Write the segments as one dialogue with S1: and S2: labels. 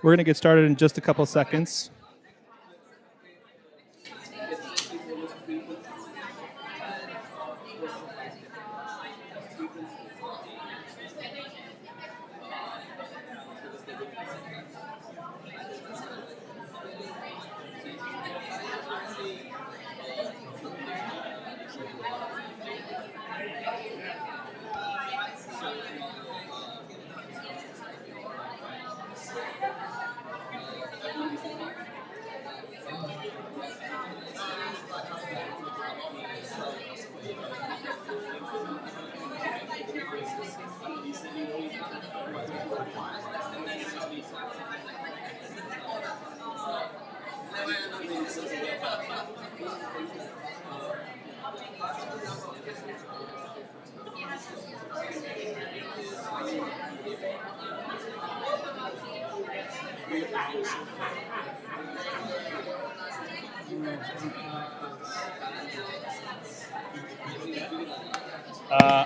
S1: We're going to get started in just a couple seconds.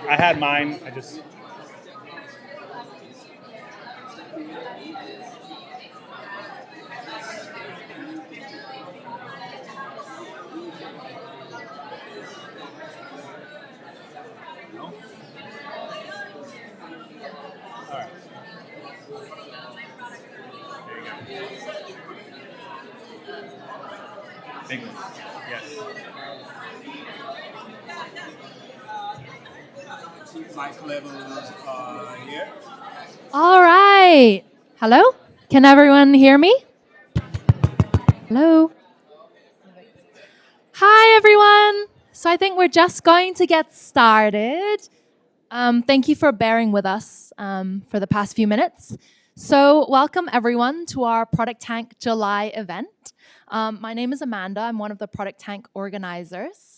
S1: I had mine. I just... All right. There you go. Big one. Yes.
S2: Mic levels are here.
S3: All right. Hello? Can everyone hear me? Hello? Hi, everyone. So I think we're just going to get started. Thank you for bearing with us for the past few minutes. So welcome, everyone, to our ProductTank July event. My name is Amanda. I'm one of the ProductTank organizers.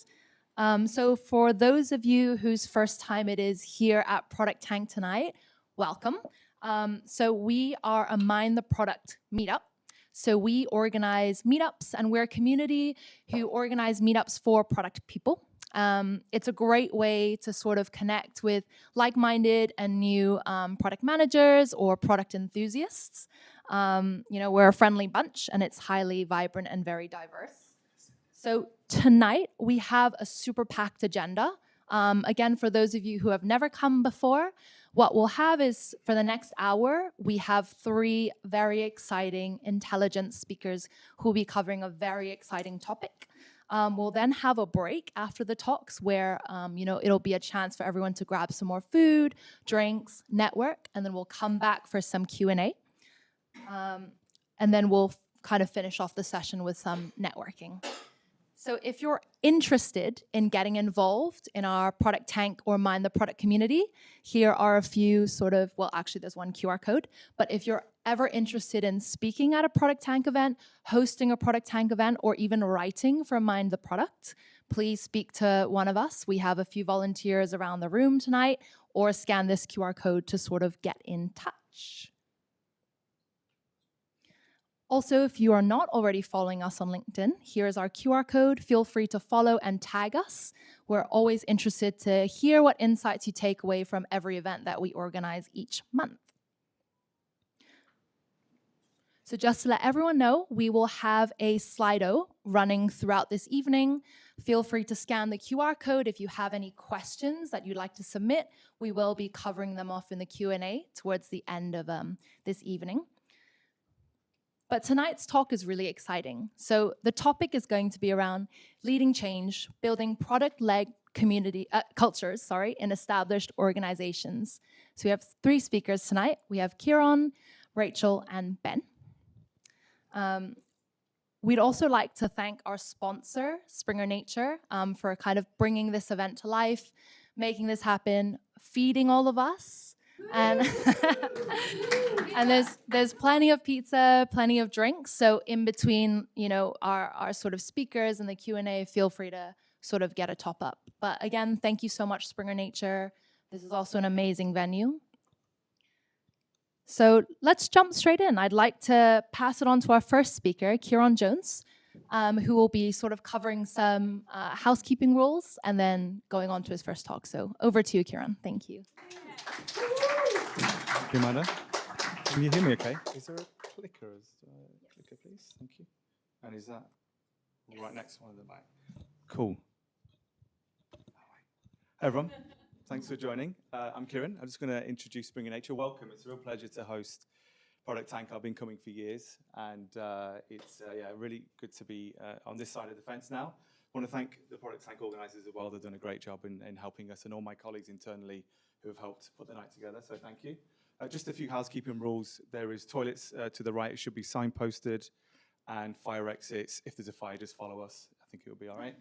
S3: So for those of you whose first time it is here at ProductTank tonight, welcome. So we are a Mind the Product meetup. So we organize meetups, and we're a community who organize meetups for product people. It's a great way to sort of connect with like-minded and new product managers or product enthusiasts. We're a friendly bunch, and it's highly vibrant and very diverse. So tonight, we have a super packed agenda. Again, for those of you who have never come before, what we'll have is, for the next hour, we have 3 very exciting intelligence speakers who will be covering a very exciting topic. We'll then have a break after the talks where, it'll be a chance for everyone to grab some more food, drinks, network, and then we'll come back for some Q&A. And then we'll kind of finish off the session with some networking. So if you're interested in getting involved in our ProductTank or Mind the Product community, here are a few actually there's one QR code, but if you're ever interested in speaking at a ProductTank event, hosting a ProductTank event, or even writing for Mind the Product, please speak to one of us. We have a few volunteers around the room tonight, or scan this QR code to sort of get in touch. Also, if you are not already following us on LinkedIn, here's our QR code. Feel free to follow and tag us. We're always interested to hear what insights you take away from every event that we organize each month. So just to let everyone know, we will have a Slido running throughout this evening. Feel free to scan the QR code if you have any questions that you'd like to submit. We will be covering them off in the Q&A towards the end of this evening. But tonight's talk is really exciting. So the topic is going to be around leading change, building product-led cultures in established organizations. So we have 3 speakers tonight. We have Kiron, Rachel, and Ben. We'd also like to thank our sponsor, Springer Nature, for kind of bringing this event to life, making this happen, feeding all of us. And, and there's plenty of pizza, plenty of drinks. So in between, our sort of speakers and the Q&A, feel free to sort of get a top up. But again, thank you so much, Springer Nature. This is also an amazing venue. So let's jump straight in. I'd like to pass it on to our first speaker, Kieran Jones, who will be sort of covering some housekeeping rules and then going on to his first talk. So over to you, Kiron. Thank you.
S4: Thank you, Amanda. Can you hear me okay? Is there a clicker? Clicker, please. Thank you. And is that right next to one of the mic? Cool. Hey, everyone. Thanks for joining. I'm Kieran. I'm just going to introduce Springer Nature. Welcome. It's a real pleasure to host ProductTank. I've been coming for years, and it's really good to be on this side of the fence now. I want to thank the ProductTank organisers as well. They've done a great job in helping us, and all my colleagues internally who have helped put the night together, so thank you. Just a few housekeeping rules. There is toilets to the right. It should be signposted, and fire exits. If there's a fire, just follow us. I think it'll be all right.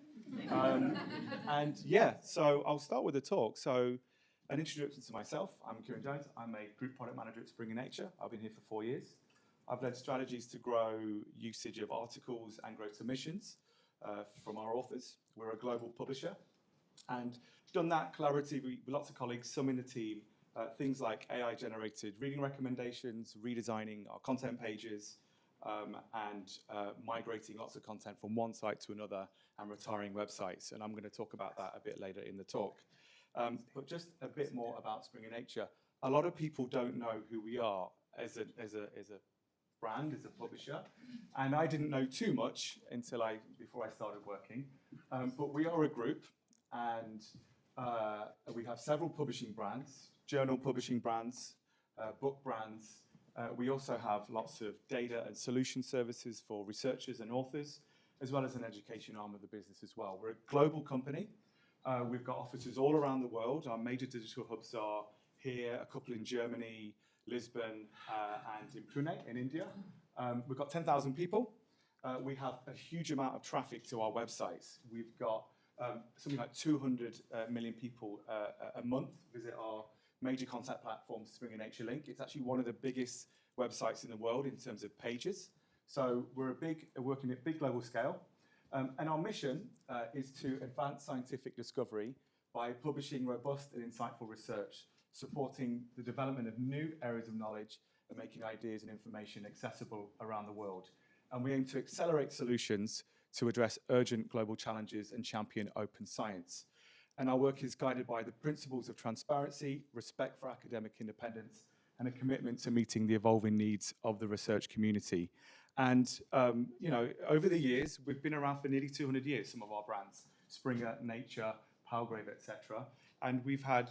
S4: So I'll start with the talk. So an introduction to myself. I'm Kieran Jones. I'm a group product manager at Springer Nature. I've been here for 4 years. I've led strategies to grow usage of articles and grow submissions from our authors. We're a global publisher and done that collaboratively with lots of colleagues, some in the team, things like AI-generated reading recommendations, redesigning our content pages, and migrating lots of content from one site to another and retiring websites. And I'm going to talk about that a bit later in the talk. But just a bit more about Springer Nature. A lot of people don't know who we are as a brand, as a publisher. And I didn't know too much before I started working. But we are a group, and we have several publishing brands, journal publishing brands, book brands. We also have lots of data and solution services for researchers and authors, as well as an education arm of the business as well. We're a global company. We've got offices all around the world. Our major digital hubs are here, a couple in Germany, Lisbon, and in Pune in India. We've got 10,000 people. We have a huge amount of traffic to our websites. We've got something like 200 million people a month visit our major content platform, Springer Nature Link. It's actually one of the biggest websites in the world in terms of pages. So we're working at a big global scale. And our mission is to advance scientific discovery by publishing robust and insightful research, supporting the development of new areas of knowledge and making ideas and information accessible around the world. And we aim to accelerate solutions to address urgent global challenges and champion open science. And our work is guided by the principles of transparency, respect for academic independence, and a commitment to meeting the evolving needs of the research community. And over the years, we've been around for nearly 200 years, some of our brands, Springer, Nature, Palgrave, etc. And we've had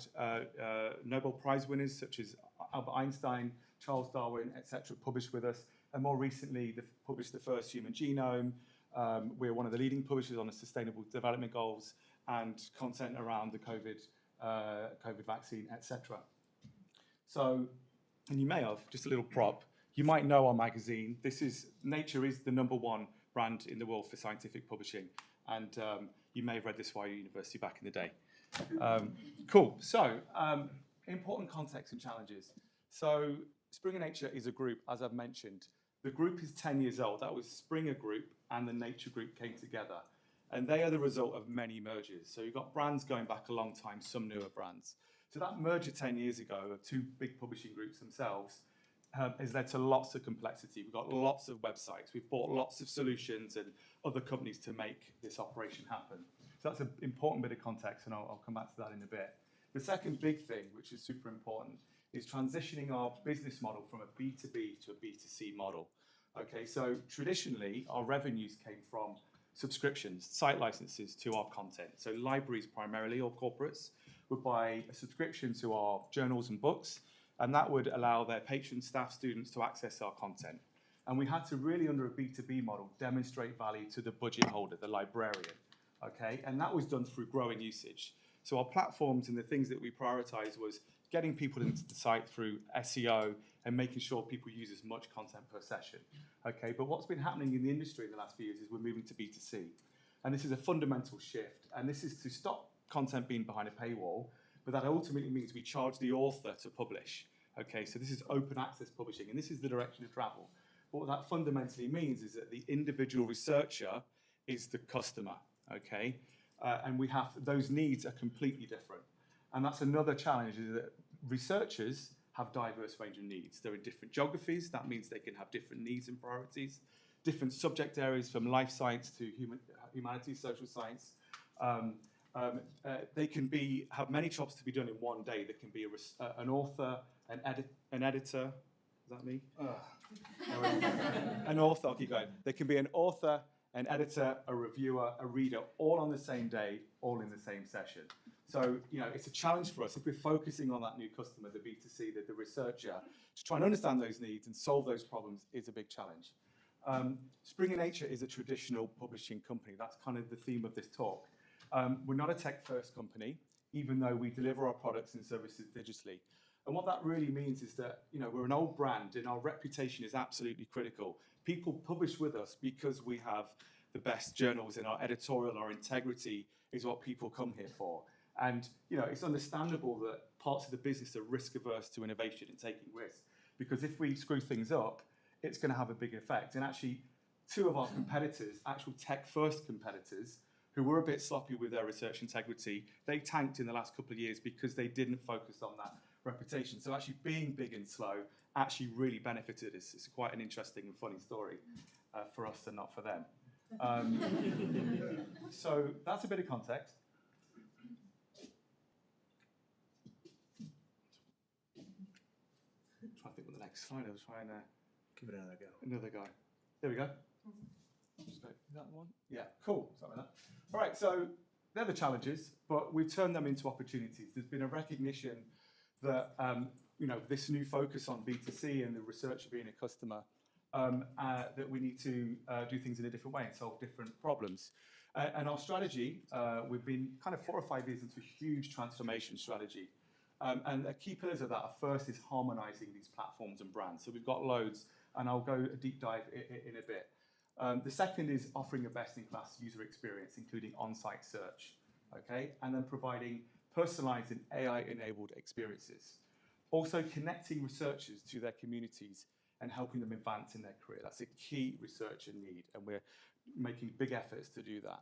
S4: Nobel Prize winners such as Albert Einstein, Charles Darwin, etc. published with us. And more recently, they've published the first human genome. We're one of the leading publishers on the Sustainable Development Goals and content around the COVID vaccine, etc. So, and you may have, just a little prop, you might know our magazine. Nature is the #1 brand in the world for scientific publishing. And you may have read this while you're at university back in the day. Cool. So, important context and challenges. So, Springer Nature is a group, as I've mentioned. The group is 10 years old. That was Springer Group and the Nature Group came together. And they are the result of many mergers. So you've got brands going back a long time, some newer brands. So that merger 10 years ago of two big publishing groups themselves has led to lots of complexity. We've got lots of websites. We've bought lots of solutions and other companies to make this operation happen. So that's an important bit of context, and I'll come back to that in a bit. The second big thing, which is super important, is transitioning our business model from a B2B to a B2C model. Okay, so traditionally, our revenues came from subscriptions, site licenses to our content. So libraries primarily, or corporates, would buy a subscription to our journals and books, and that would allow their patrons, staff, students to access our content. And we had to really, under a B2B model, demonstrate value to the budget holder, the librarian, okay? And that was done through growing usage. So our platforms and the things that we prioritized was getting people into the site through SEO and making sure people use as much content per session. Okay, but what's been happening in the industry in the last few years is we're moving to B2C. And this is a fundamental shift. And this is to stop content being behind a paywall, but that ultimately means we charge the author to publish. Okay, so this is open access publishing, and this is the direction of travel. What that fundamentally means is that the individual researcher is the customer, okay? And we have, those needs are completely different. And that's another challenge, is that researchers have diverse range of needs. They're in different geographies. That means they can have different needs and priorities, different subject areas from life science to humanities, social science. They can have many jobs to be done in one day. There can be an author, an editor. Is that me? An author, I'll keep going. There can be an author, an editor, a reviewer, a reader, all on the same day, all in the same session. So, it's a challenge for us. If we're focusing on that new customer, the B2C, the researcher, to try and understand those needs and solve those problems is a big challenge. Springer Nature is a traditional publishing company. That's kind of the theme of this talk. We're not a tech-first company, even though we deliver our products and services digitally. And what that really means is that, we're an old brand and our reputation is absolutely critical. People publish with us because we have the best journals, and our editorial, our integrity is what people come here for. And, it's understandable that parts of the business are risk-averse to innovation and taking risks, because if we screw things up, it's going to have a big effect. And actually, two of our competitors, actual tech-first competitors, who were a bit sloppy with their research integrity, they tanked in the last couple of years because they didn't focus on that reputation. So actually being big and slow actually really benefited us. It's quite an interesting and funny story for us and not for them. So that's a bit of context. I'm trying to think what the next slide. I was trying to
S2: Give it another go.
S4: another guy. There we go. Is that one? Yeah, cool. Something like that. All right, so they're the challenges, but we've turned them into opportunities. There's been a recognition that this new focus on B2C and the researcher being a customer, that we need to do things in a different way and solve different problems. And our strategy, we've been kind of 4 or 5 years into a huge transformation strategy. And the key pillars of that are, first is harmonizing these platforms and brands. So we've got loads, and I'll go a deep dive in a bit. The second is offering a best-in-class user experience, including on-site search, okay? And then providing personalized and AI-enabled experiences. Also connecting researchers to their communities and helping them advance in their career. That's a key researcher need, and we're making big efforts to do that.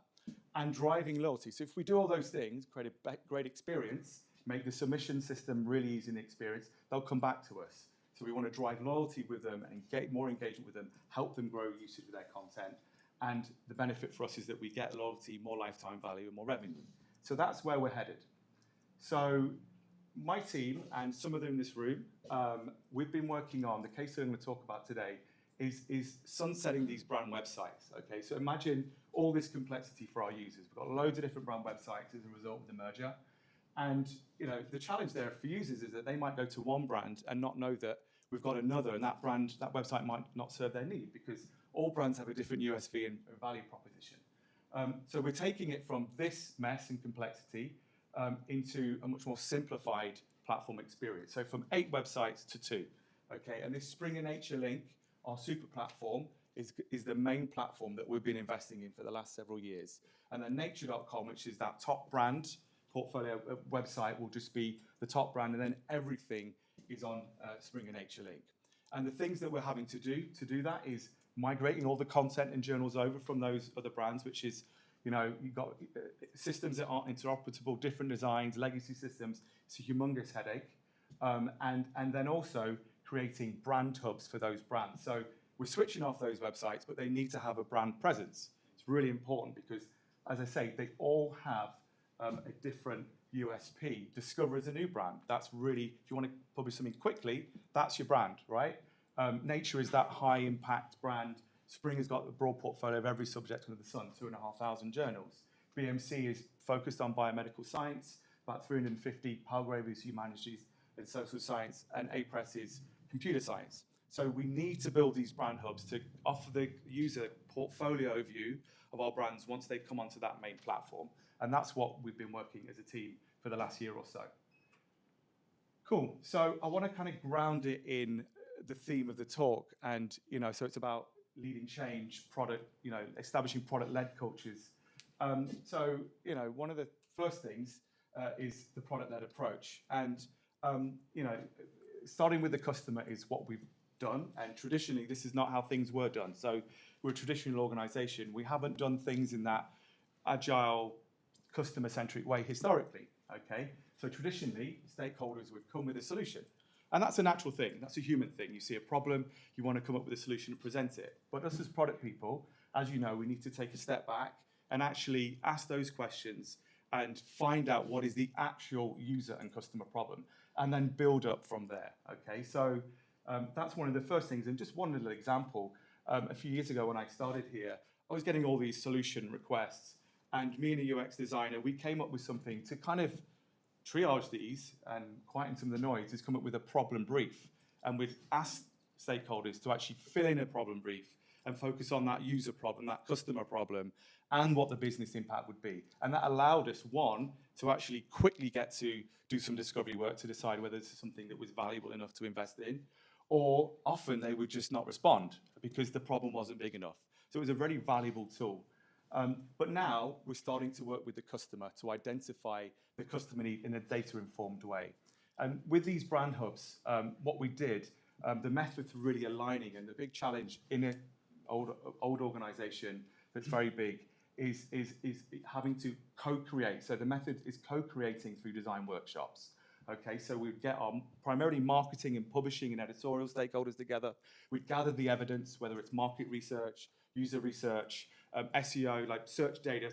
S4: And driving loyalty. So if we do all those things, create a great experience, make the submission system really easy in the experience, they'll come back to us. So we want to drive loyalty with them and get more engagement with them, help them grow usage of their content. And the benefit for us is that we get loyalty, more lifetime value, and more revenue. So that's where we're headed. So my team, and some of them in this room, we've been working on, the case study I'm going to talk about today, is sunsetting these brand websites. Okay, so imagine all this complexity for our users. We've got loads of different brand websites as a result of the merger. And the challenge there for users is that they might go to one brand and not know that we've got another, and that website might not serve their need, because all brands have a different USP and value proposition. So we're taking it from this mess and complexity into a much more simplified platform experience. So from 8 websites to 2, okay? And this Springer Nature link, our super platform, is the main platform that we've been investing in for the last several years. And then nature.com, which is that top brand portfolio website, will just be the top brand, and then everything is on Springer Nature link. And the things that we're having to do that is migrating all the content and journals over from those other brands, which is, you've got systems that aren't interoperable, different designs, legacy systems. It's a humongous headache. And then also creating brand hubs for those brands. So we're switching off those websites, but they need to have a brand presence. It's really important because, as I say, they all have a different USP. Discover is a new brand. That's really, if you want to publish something quickly, that's your brand, right? Nature is that high impact brand. Springer's got a broad portfolio of every subject under the sun, 2,500 journals. BMC is focused on biomedical science, about 350. Palgrave is humanities and social science, and APRESS is computer science. So we need to build these brand hubs to offer the user portfolio view of our brands once they come onto that main platform. And that's what we've been working as a team for the last year or so. Cool. So I want to kind of ground it in the theme of the talk. And, so it's about leading change, product, establishing product-led cultures. So, one of the first things is the product-led approach. And, starting with the customer is what we've done. And traditionally, this is not how things were done. So we're a traditional organization. We haven't done things in that agile, customer-centric way historically, okay? So traditionally, stakeholders would come with a solution. And that's a natural thing. That's a human thing. You see a problem, you want to come up with a solution and present it. But us as product people, as you know, we need to take a step back and actually ask those questions and find out what is the actual user and customer problem, and then build up from there, okay? So that's one of the first things. And just one little example, a few years ago when I started here, I was getting all these solution requests, and me and a UX designer, we came up with something to kind of triage these and quieten some of the noise, is come up with a problem brief. And we'd ask stakeholders to actually fill in a problem brief and focus on that user problem, that customer problem, and what the business impact would be. And that allowed us, one, to actually quickly get to do some discovery work to decide whether this is something that was valuable enough to invest in, or often they would just not respond because the problem wasn't big enough. So it was a very valuable tool. But now we're starting to work with the customer to identify the customer need in a data-informed way. And with these brand hubs, what we did, the method for really aligning, and the big challenge in an old organization that's very big, is having to co-create. So the method is co-creating through design workshops. Okay, so we'd get our primarily marketing and publishing and editorial stakeholders together. We'd gather the evidence, whether it's market research, user research, SEO, like search data,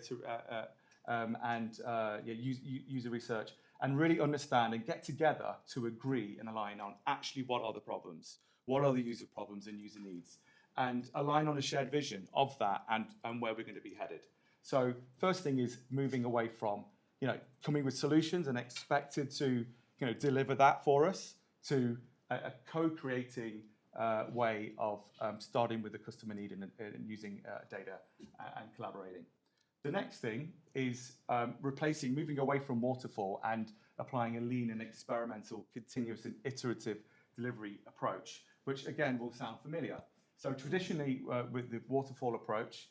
S4: user research, and really understand and get together to agree and align on actually what are the problems, what are the user problems and user needs, and align on a shared vision of that and where we're going to be headed. So first thing is moving away from coming with solutions and expected to deliver that for us, to a co-creating way of starting with the customer need and using data and collaborating. The next thing is moving away from waterfall and applying a lean and experimental, continuous and iterative delivery approach, which again will sound familiar. So traditionally with the waterfall approach,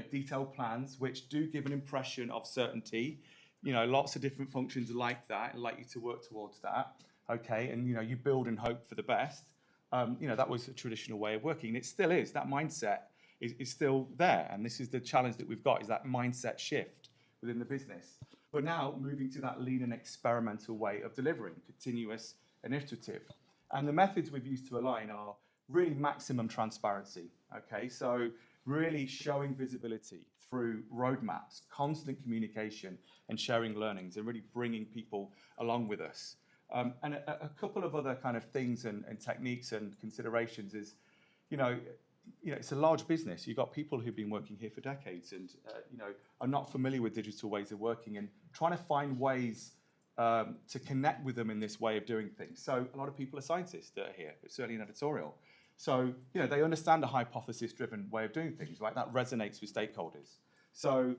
S4: detailed plans, which do give an impression of certainty. Lots of different functions like that, and like you to work towards that, okay? And you build and hope for the best. That was a traditional way of working, and it still is. That mindset is still there, and this is the challenge that we've got, is that mindset shift within the business. But now moving to that lean and experimental way of delivering, continuous and iterative. And the methods we've used to align are really maximum transparency, okay? So really showing visibility through roadmaps, constant communication and sharing learnings, and really bringing people along with us. And a couple of other kind of things and techniques and considerations is, it's a large business. You've got people who've been working here for decades and, are not familiar with digital ways of working, and trying to find ways to connect with them in this way of doing things. So a lot of people are scientists that are here, but certainly in editorial. So, they understand a hypothesis-driven way of doing things, right? That resonates with stakeholders. So,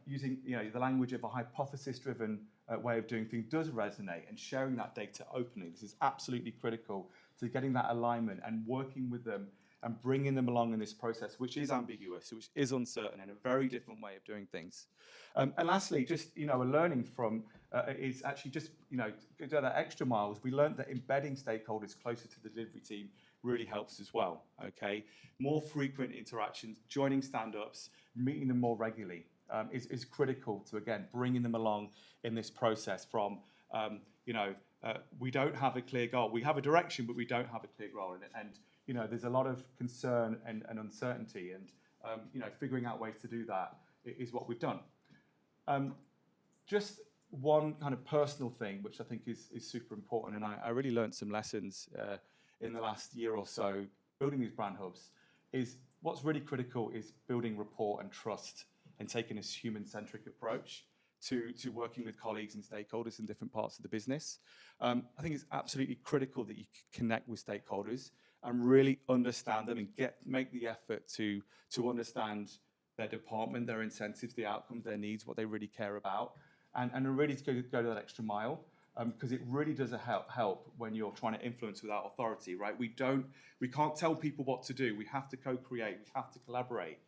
S4: using, the language of a hypothesis-driven way of doing things does resonate, and sharing that data openly. This is absolutely critical to getting that alignment and working with them and bringing them along in this process, which is ambiguous, which is uncertain, and a very different way of doing things. And lastly, just, a learning from is actually just, go that extra miles. We learned that embedding stakeholders closer to the delivery team really helps as well, okay? More frequent interactions, joining stand-ups, meeting them more regularly is critical to, again, bringing them along in this process from, we don't have a clear goal. We have a direction, but we don't have a clear goal. And there's a lot of concern and uncertainty, and, figuring out ways to do that is what we've done. Just one kind of personal thing, which I think is super important, and I really learned some lessons in the last year or so building these brand hubs, is what's really critical is building rapport and trust and taking this human-centric approach to working with colleagues and stakeholders in different parts of the business. I think it's absolutely critical that you connect with stakeholders and really understand them and make the effort to understand their department, their incentives, the outcomes, their needs, what they really care about, and really to go that extra mile. because it really does help when you're trying to influence without authority, right? We can't tell people what to do. We have to co-create. We have to collaborate,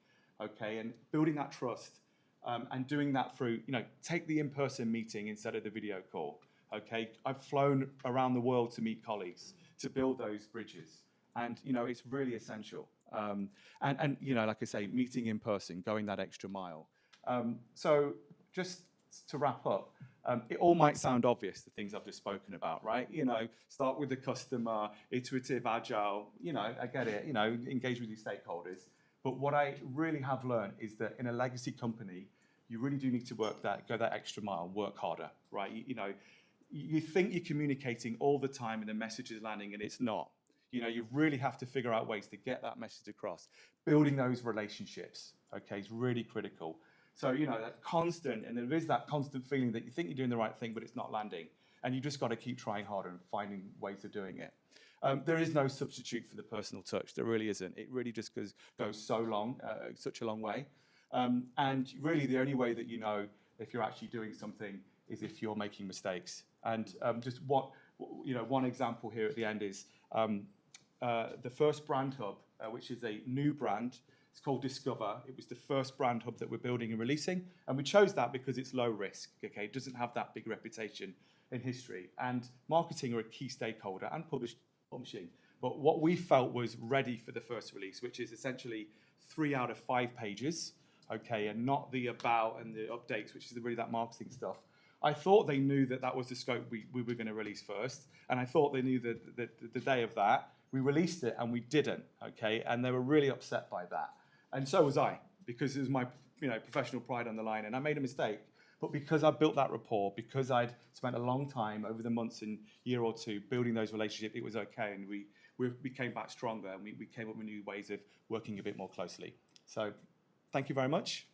S4: okay? And building that trust and doing that through, take the in-person meeting instead of the video call, okay? I've flown around the world to meet colleagues to build those bridges, and it's really essential. And like I say, meeting in person, going that extra mile. So just to wrap up, it all might sound obvious, the things I've just spoken about, right? Start with the customer, iterative, agile, I get it, engage with your stakeholders. But what I really have learned is that in a legacy company, you really do need to go that extra mile, work harder, right? You think you're communicating all the time and the message is landing, and it's not. You really have to figure out ways to get that message across. Building those relationships, okay, is really critical. So, that constant, and there is that constant feeling that you think you're doing the right thing, but it's not landing. And you just got to keep trying harder and finding ways of doing it. There is no substitute for the personal touch. There really isn't. It really just goes such a long way. And really the only way that you know if you're actually doing something is if you're making mistakes. And just one example here at the end is the first brand hub, which is a new brand. It's called Discover. It was the first brand hub that we're building and releasing. And we chose that because it's low risk, okay? It doesn't have that big reputation in history. And marketing are a key stakeholder, and publishing. But what we felt was ready for the first release, which is essentially 3 out of 5 pages, okay? And not the about and the updates, which is really that marketing stuff. I thought they knew that was the scope we were going to release first. And I thought they knew that the day of that, we released it and we didn't, okay? And they were really upset by that. And so was I, because it was my professional pride on the line, and I made a mistake. But because I built that rapport, because I'd spent a long time over the months and year or two building those relationships, it was okay, and we came back stronger, and we came up with new ways of working a bit more closely. So thank you very much.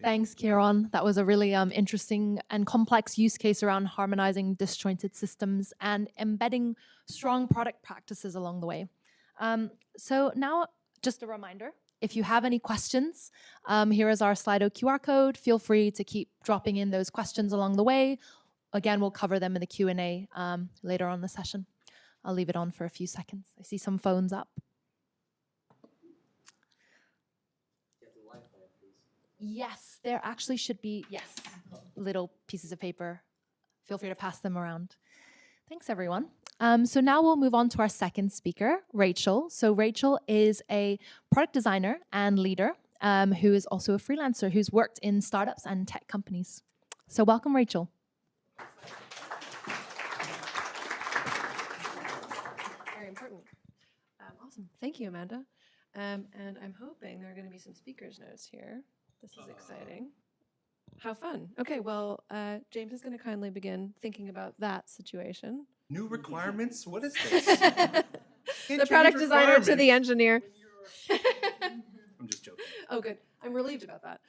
S3: Thanks, Kiron. That was a really interesting and complex use case around harmonizing disjointed systems and embedding strong product practices along the way. So now, just a reminder, if you have any questions, here is our Slido QR code. Feel free to keep dropping in those questions along the way. Again, we'll cover them in the Q&A later on in the session. I'll leave it on for a few seconds. I see some phones up. Yes, there actually should be, little pieces of paper. Feel free to pass them around. Thanks, everyone. So now we'll move on to our second speaker, Rachel. So Rachel is a product designer and leader who is also a freelancer who's worked in startups and tech companies. So welcome, Rachel.
S5: Very important. Awesome. Thank you, Amanda. And I'm hoping there are going to be some speaker's notes here. This is exciting. How fun. Okay, well, James is going to kindly begin thinking about that situation.
S6: New requirements? What is this?
S5: The product designer to the engineer.
S6: I'm just joking.
S5: Oh, good. I'm relieved about that.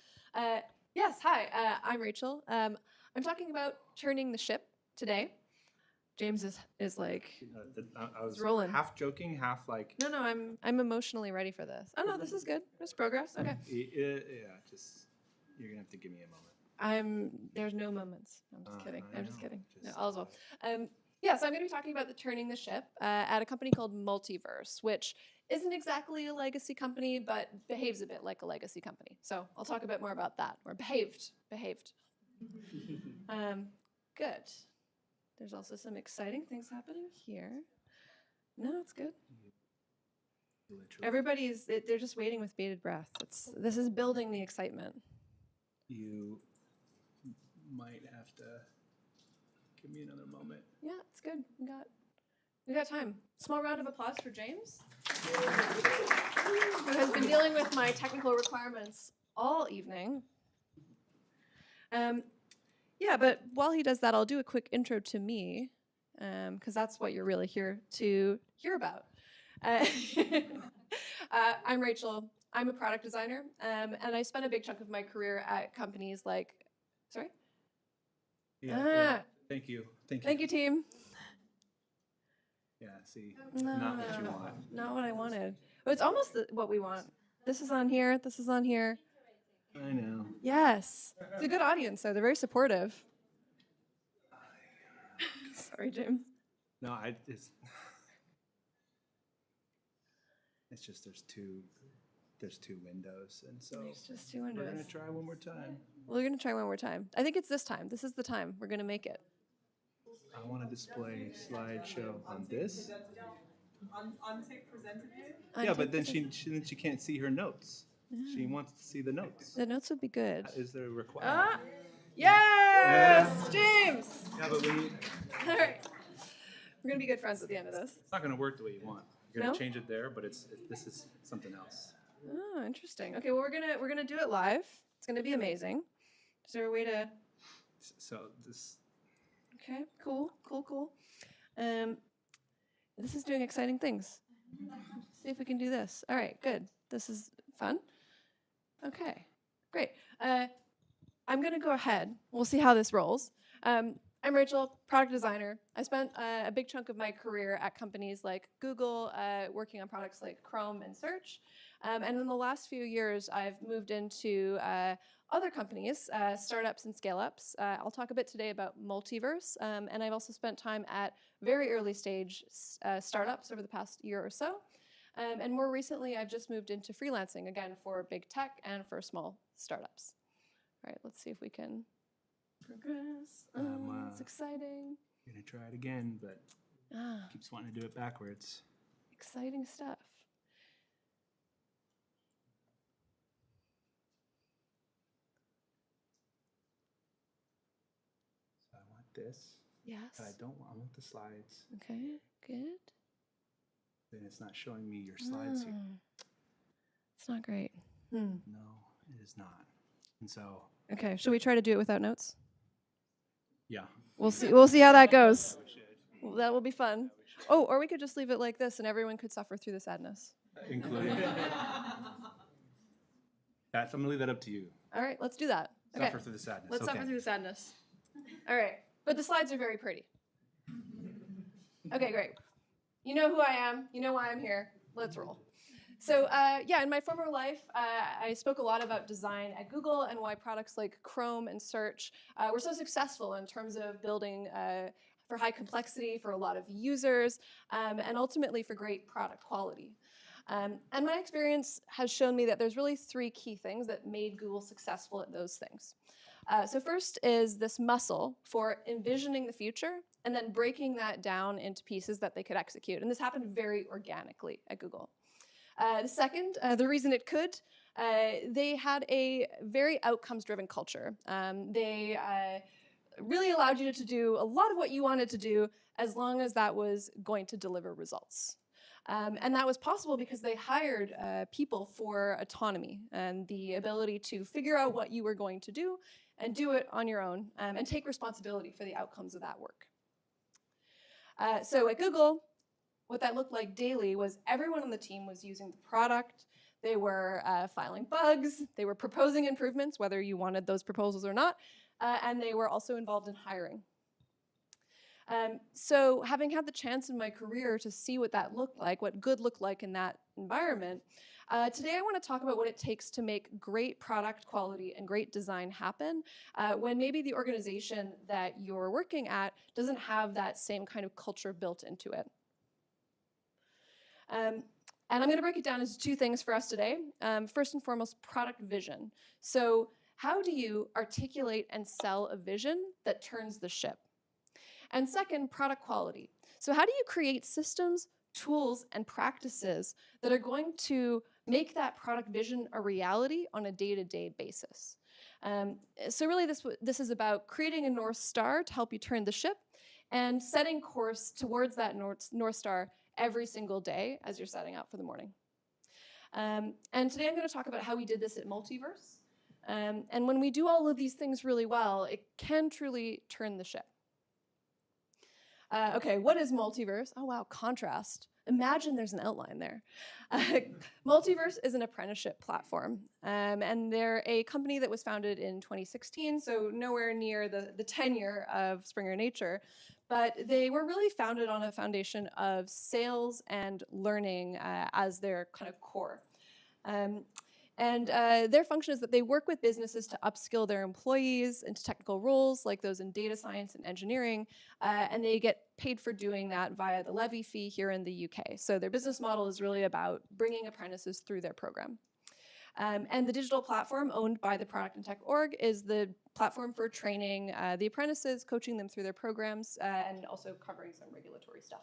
S5: Yes, hi, I'm Rachel. I'm talking about turning the ship today. James is like,
S6: I was
S5: rolling.
S6: half joking, half like.
S5: No, I'm emotionally ready for this. Oh no, this is good. There's progress. Okay.
S6: Yeah, just you're gonna have to give me a moment.
S5: There's no moments. I'm just kidding. I'm just kidding. No, all is well. Yeah, so I'm going to be talking about the turning the ship at a company called Multiverse, which isn't exactly a legacy company, but behaves a bit like a legacy company. So I'll talk a bit more about that. Or behaved. Good. There's also some exciting things happening here. No, it's good.
S6: Literally.
S5: They're just waiting with bated breath. This is building the excitement.
S6: You might have to give me another moment.
S5: Yeah, it's good. We got time. Small round of applause for James, who has been dealing with my technical requirements all evening. Yeah, but while he does that, I'll do a quick intro to me, because that's what you're really here to hear about. I'm Rachel. I'm a product designer, and I spent a big chunk of my career at companies like, sorry?
S6: Yeah. Thank you.
S5: Thank you, team.
S6: Yeah, see,
S5: No,
S6: not what you want.
S5: Not what I wanted. But it's almost what we want. This is on here. This is on here.
S6: I know.
S5: Yes. It's a good audience, though. They're very supportive. Sorry, James.
S6: No, it's just there's two windows, and so
S5: There's just two
S6: we're
S5: windows.
S6: gonna try one more time.
S5: We're going to try one more time. I think it's this time. This is the time. We're going to make it.
S6: I want to display slideshow on this. Yeah, but then she can't see her notes. She wants to see the notes.
S5: The notes would be good.
S6: Is there a requirement?
S5: Yes! James!
S6: Yeah, but
S5: All right. We're going to be good friends at the end of this.
S6: it's not gonna work the way you want. You're gonna
S5: No?
S6: change it there, but this is something else.
S5: Oh, interesting. Okay, well, we're gonna do it live. It's gonna be amazing. Is there a way to?
S6: So this.
S5: Okay, cool. This is doing exciting things. See if we can do this. All right, good. This is fun. Okay, great. I'm gonna go ahead. We'll see how this rolls. I'm Rachel, product designer. I spent a big chunk of my career at companies like Google, working on products like Chrome and Search. And in the last few years, I've moved into other companies, startups and scale-ups. I'll talk a bit today about Multiverse, and I've also spent time at very early stage startups over the past year or so. And more recently, I've just moved into freelancing, again, for big tech and for small startups. All right, let's see if we can progress. It's exciting.
S6: I'm gonna try it again, but keeps wanting to do it backwards.
S5: Exciting stuff.
S6: So I want this.
S5: Yes.
S6: But I want the slides.
S5: Okay, good.
S6: Then it's not showing me your slides here.
S5: It's not great.
S6: No, it is not. And so.
S5: Okay, should we try to do it without notes?
S6: Yeah.
S5: We'll see how that goes. Well, that will be fun. Oh, or we could just leave it like this and everyone could suffer through the sadness.
S6: Including. I'm gonna leave that up to you.
S5: All right, let's do that. Okay.
S6: Suffer through the sadness.
S5: Let's suffer through the sadness. All right, but the slides are very pretty. Okay, great. You know who I am. You know why I'm here. Let's roll. So yeah, in my former life, I spoke a lot about design at Google and why products like Chrome and Search were so successful in terms of building for high complexity for a lot of users and ultimately for great product quality. And my experience has shown me that there's really three key things that made Google successful at those things. So first is this muscle for envisioning the future and then breaking that down into pieces that they could execute. And this happened very organically at Google. The second, the reason it could, they had a very outcomes-driven culture. They really allowed you to do a lot of what you wanted to do as long as that was going to deliver results. And that was possible because they hired people for autonomy and the ability to figure out what you were going to do and do it on your own and take responsibility for the outcomes of that work. So at Google, what that looked like daily was everyone on the team was using the product. They were filing bugs. They were proposing improvements, whether you wanted those proposals or not. And they were also involved in hiring. So having had the chance in my career to see what that looked like, what good looked like in that environment, today I want to talk about what it takes to make great product quality and great design happen when maybe the organization that you're working at doesn't have that same kind of culture built into it. And I'm going to break it down into two things for us today. First and foremost, product vision. So how do you articulate and sell a vision that turns the ship? And second, product quality. So how do you create systems, tools, and practices that are going to make that product vision a reality on a day-to-day basis? So really this is about creating a North Star to help you turn the ship and setting course towards that North Star every single day as you're setting out for the morning. And today I'm going to talk about how we did this at Multiverse. And when we do all of these things really well, it can truly turn the ship. Okay, what is Multiverse? Oh wow, contrast. Imagine there's an outline there. Multiverse is an apprenticeship platform, and they're a company that was founded in 2016, so nowhere near the tenure of Springer Nature, but they were really founded on a foundation of sales and learning as their kind of core. And their function is that they work with businesses to upskill their employees into technical roles like those in data science and engineering, and they get paid for doing that via the levy fee here in the UK. So their business model is really about bringing apprentices through their program. And the digital platform owned by the Product and Tech org is the platform for training the apprentices, coaching them through their programs, and also covering some regulatory stuff.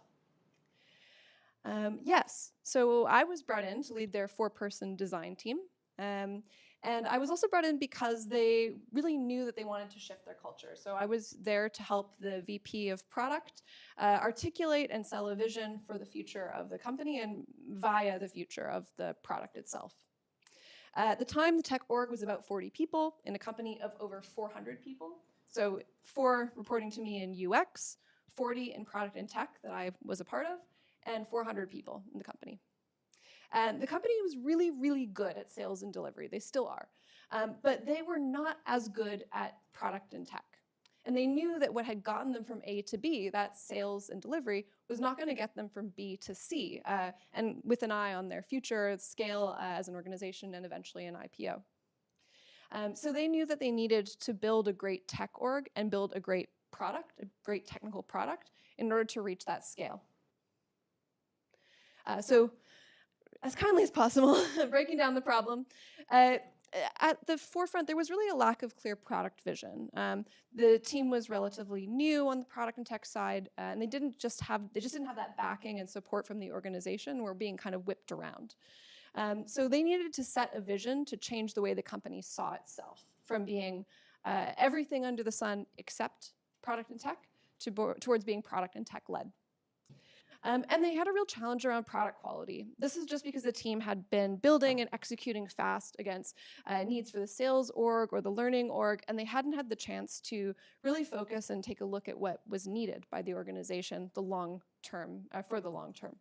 S5: Yes, so I was brought in to lead their 4-person design team. And I was also brought in because they really knew that they wanted to shift their culture. So I was there to help the VP of product articulate and sell a vision for the future of the company and via the future of the product itself. At the time, the tech org was about 40 people in a company of over 400 people. So 4 reporting to me in UX, 40 in product and tech that I was a part of, and 400 people in the company. And the company was really, really good at sales and delivery. They still are. But they were not as good at product and tech. And they knew that what had gotten them from A to B, that sales and delivery, was not going to get them from B to C, and with an eye on their future, scale as an organization, and eventually an IPO. So they knew that they needed to build a great tech org and build a great product, a great technical product, in order to reach that scale. So as kindly as possible, breaking down the problem. At the forefront, there was really a lack of clear product vision. The team was relatively new on the product and tech side, and they just didn't have that backing and support from the organization. We're being kind of whipped around. So they needed to set a vision to change the way the company saw itself, from being everything under the sun except product and tech towards being product and tech led. And they had a real challenge around product quality. This is just because the team had been building and executing fast against needs for the sales org or the learning org, and they hadn't had the chance to really focus and take a look at what was needed by the organization for the long term.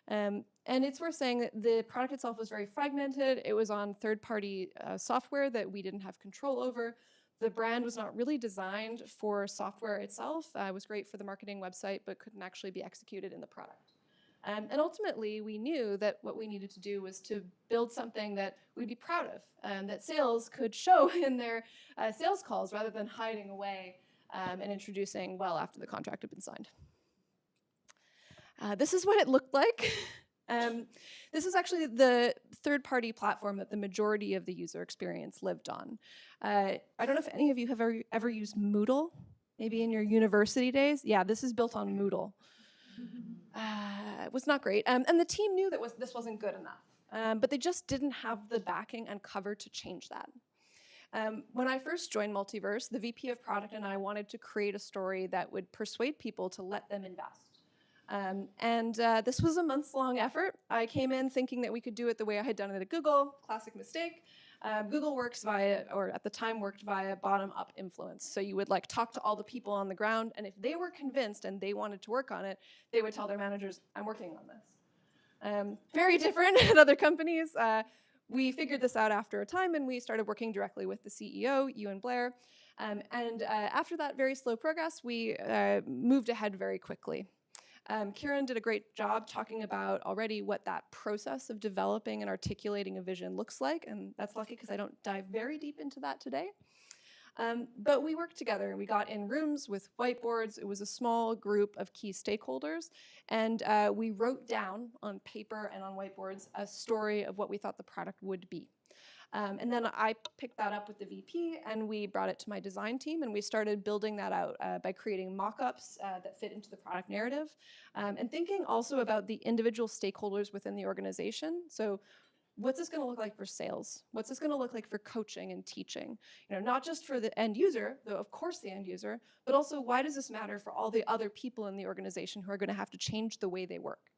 S5: And it's worth saying that the product itself was very fragmented. It was on third-party software that we didn't have control over. The brand was not really designed for software itself. It was great for the marketing website, but couldn't actually be executed in the product. And ultimately, we knew that what we needed to do was to build something that we'd be proud of, that sales could show in their sales calls rather than hiding away and introducing well after the contract had been signed. This is what it looked like. This is actually the third-party platform that the majority of the user experience lived on. I don't know if any of you have ever used Moodle, maybe in your university days. Yeah, this is built on Moodle. It was not great, and the team knew that this wasn't good enough, but they just didn't have the backing and cover to change that. When I first joined Multiverse, the VP of product and I wanted to create a story that would persuade people to let them invest. This was a months-long effort. I came in thinking that we could do it the way I had done it at Google, classic mistake. Google works at the time worked via bottom-up influence. So you would talk to all the people on the ground, and if they were convinced and they wanted to work on it, they would tell their managers, I'm working on this. Very different at other companies. We figured this out after a time, and we started working directly with the CEO, Ewan Blair. After that very slow progress, we moved ahead very quickly. Kiron did a great job talking about already what that process of developing and articulating a vision looks like, and that's lucky because I don't dive very deep into that today. But we worked together, and we got in rooms with whiteboards. It was a small group of key stakeholders, and we wrote down on paper and on whiteboards a story of what we thought the product would be. And then I picked that up with the VP, and we brought it to my design team, and we started building that out by creating mock-ups that fit into the product narrative, and thinking also about the individual stakeholders within the organization. So what's this going to look like for sales? What's this going to look like for coaching and teaching? Not just for the end user, though of course the end user, but also why does this matter for all the other people in the organization who are going to have to change the way they work?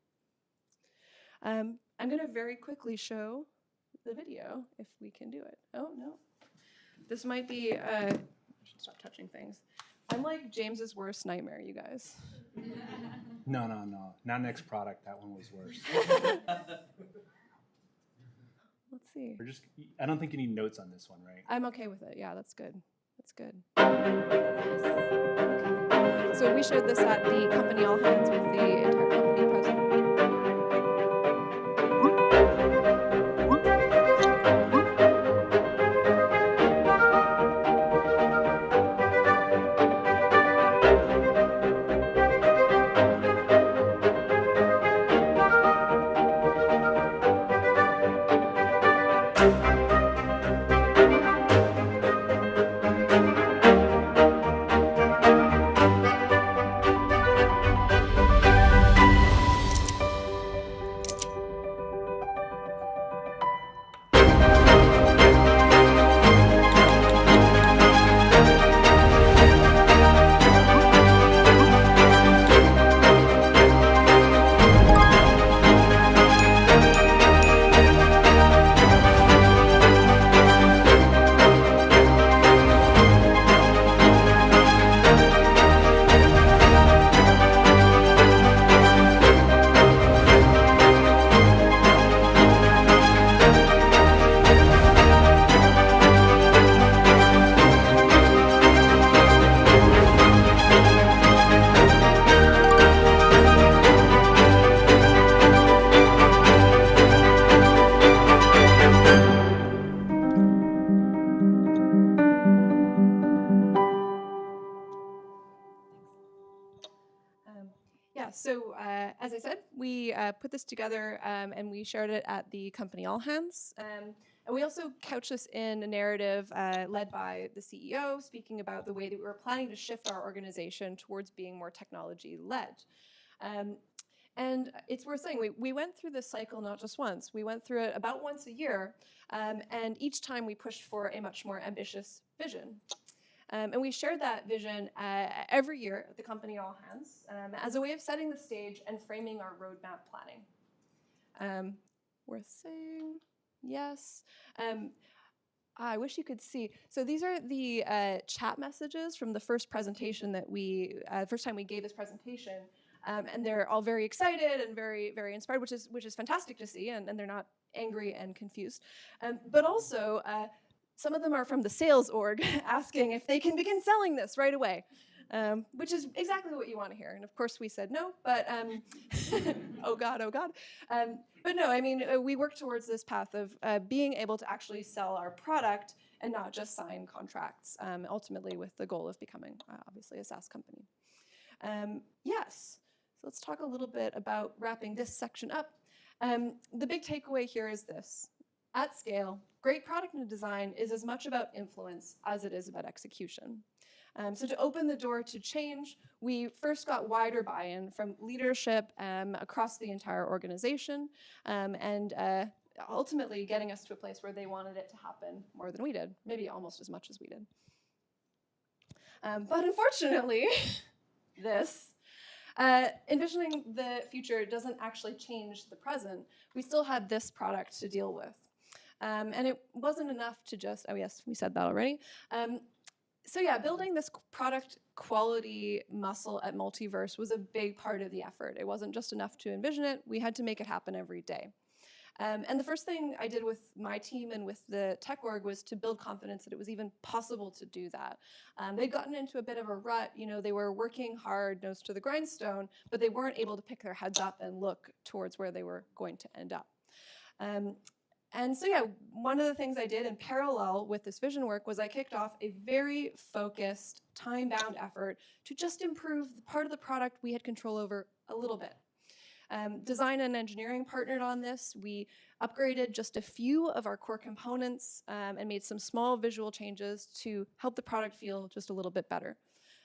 S5: I'm going to very quickly show the video if we can do it. Oh no, this might be I should stop touching things. I'm like James's worst nightmare, you guys.
S6: No, not next product. That one was worse.
S5: Let's see.
S6: I don't think you need notes on this one, right?
S5: I'm okay with it. Yeah, that's good. That's good. So we showed this at the company all hands with the entire company present. Yeah, so as I said, we put this together and we shared it at the company All Hands. And we also couched this in a narrative led by the CEO, speaking about the way that we were planning to shift our organization towards being more technology-led. And it's worth saying, we went through this cycle not just once. We went through it about once a year, and each time we pushed for a much more ambitious vision. And we shared that vision every year at the company All Hands as a way of setting the stage and framing our roadmap planning. Worth saying, yes. I wish you could see. So these are the chat messages from the first presentation that first time we gave this presentation. And they're all very excited and very, very inspired, which is fantastic to see, and they're not angry and confused. But also, some of them are from the sales org asking if they can begin selling this right away, which is exactly what you want to hear. And of course, we said no, but oh God, oh God. But no, I mean, we work towards this path of being able to actually sell our product and not just sign contracts, ultimately with the goal of becoming, obviously, a SaaS company. Yes. So let's talk a little bit about wrapping this section up. The big takeaway here is this. At scale, great product and design is as much about influence as it is about execution. So to open the door to change, we first got wider buy-in from leadership across the entire organization, and ultimately getting us to a place where they wanted it to happen more than we did, maybe almost as much as we did. But unfortunately, envisioning the future doesn't actually change the present. We still had this product to deal with. And it wasn't enough to just, oh yes, we said that already. So yeah, building this product quality muscle at Multiverse was a big part of the effort. It wasn't just enough to envision it, we had to make it happen every day. And the first thing I did with my team and with the tech org was to build confidence that it was even possible to do that. They'd gotten into a bit of a rut. You know, they were working hard, nose to the grindstone, but they weren't able to pick their heads up and look towards where they were going to end up. And so yeah, one of the things I did in parallel with this vision work was I kicked off a very focused, time-bound effort to just improve the part of the product we had control over a little bit. Design and engineering partnered on this. We upgraded just a few of our core components and made some small visual changes to help the product feel just a little bit better.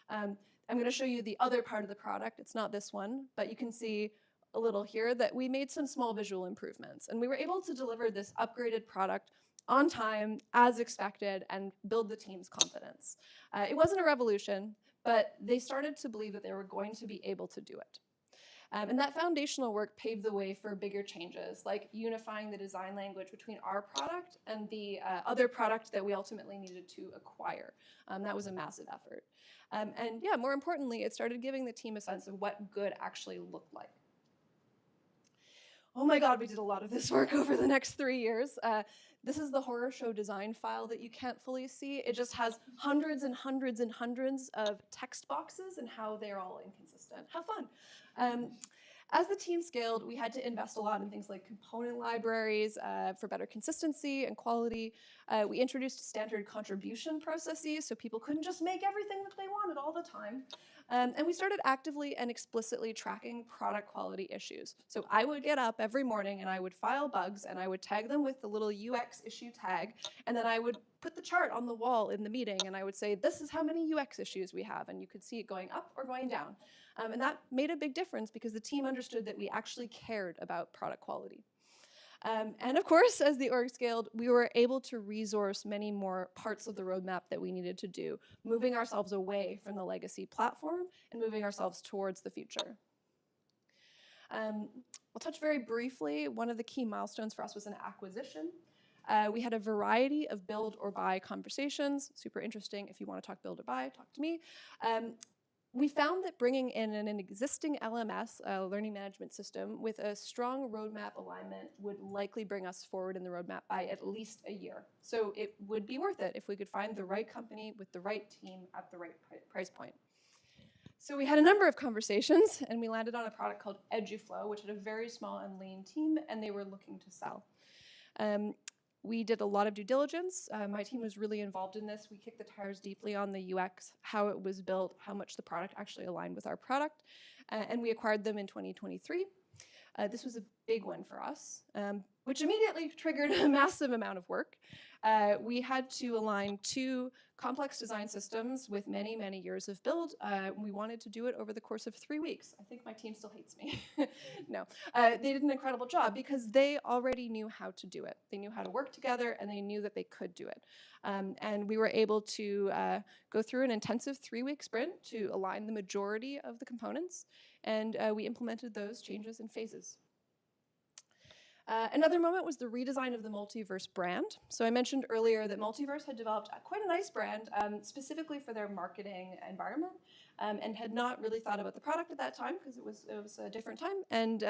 S5: I'm going to show you the other part of the product. It's not this one, but you can see a little here that we made some small visual improvements. And we were able to deliver this upgraded product on time, as expected, and build the team's confidence. It wasn't a revolution, but they started to believe that they were going to be able to do it. And that foundational work paved the way for bigger changes, like unifying the design language between our product and the other product that we ultimately needed to acquire. That was a massive effort. And yeah, more importantly, it started giving the team a sense of what good actually looked like. Oh my God, we did a lot of this work over the next 3 years. This is the horror show design file that you can't fully see. It just has hundreds and hundreds and hundreds of text boxes and how they're all inconsistent. Have fun. As the team scaled, we had to invest a lot in things like component libraries for better consistency and quality. We introduced standard contribution processes so people couldn't just make everything that they wanted all the time. And we started actively and explicitly tracking product quality issues. So I would get up every morning and I would file bugs and I would tag them with the little UX issue tag. And then I would put the chart on the wall in the meeting and I would say, this is how many UX issues we have. And you could see it going up or going down. And that made a big difference because the team understood that we actually cared about product quality. And of course, as the org scaled, we were able to resource many more parts of the roadmap that we needed to do, moving ourselves away from the legacy platform and moving ourselves towards the future. I'll touch very briefly. One of the key milestones for us was an acquisition. We had a variety of build or buy conversations. Super interesting. If you want to talk build or buy, talk to me. We found that bringing in an existing LMS, a learning management system, with a strong roadmap alignment would likely bring us forward in the roadmap by at least a year. So it would be worth it if we could find the right company with the right team at the right price point. So we had a number of conversations, and we landed on a product called EduFlow, which had a very small and lean team, and they were looking to sell. we did a lot of due diligence. My team was really involved in this. We kicked the tires deeply on the UX, how it was built, how much the product actually aligned with our product, and we acquired them in 2023. This was a big one for us, which immediately triggered a massive amount of work. We had to align 2 complex design systems with many, many years of build. We wanted to do it over the course of 3 weeks. I think my team still hates me. No, they did an incredible job because they already knew how to do it. They knew how to work together, and they knew that they could do it. And we were able to go through an intensive 3-week sprint to align the majority of the components, and we implemented those changes in phases. Another moment was the redesign of the Multiverse brand. So I mentioned earlier that Multiverse had developed quite a nice brand specifically for their marketing environment, and had not really thought about the product at that time because it was a different time, and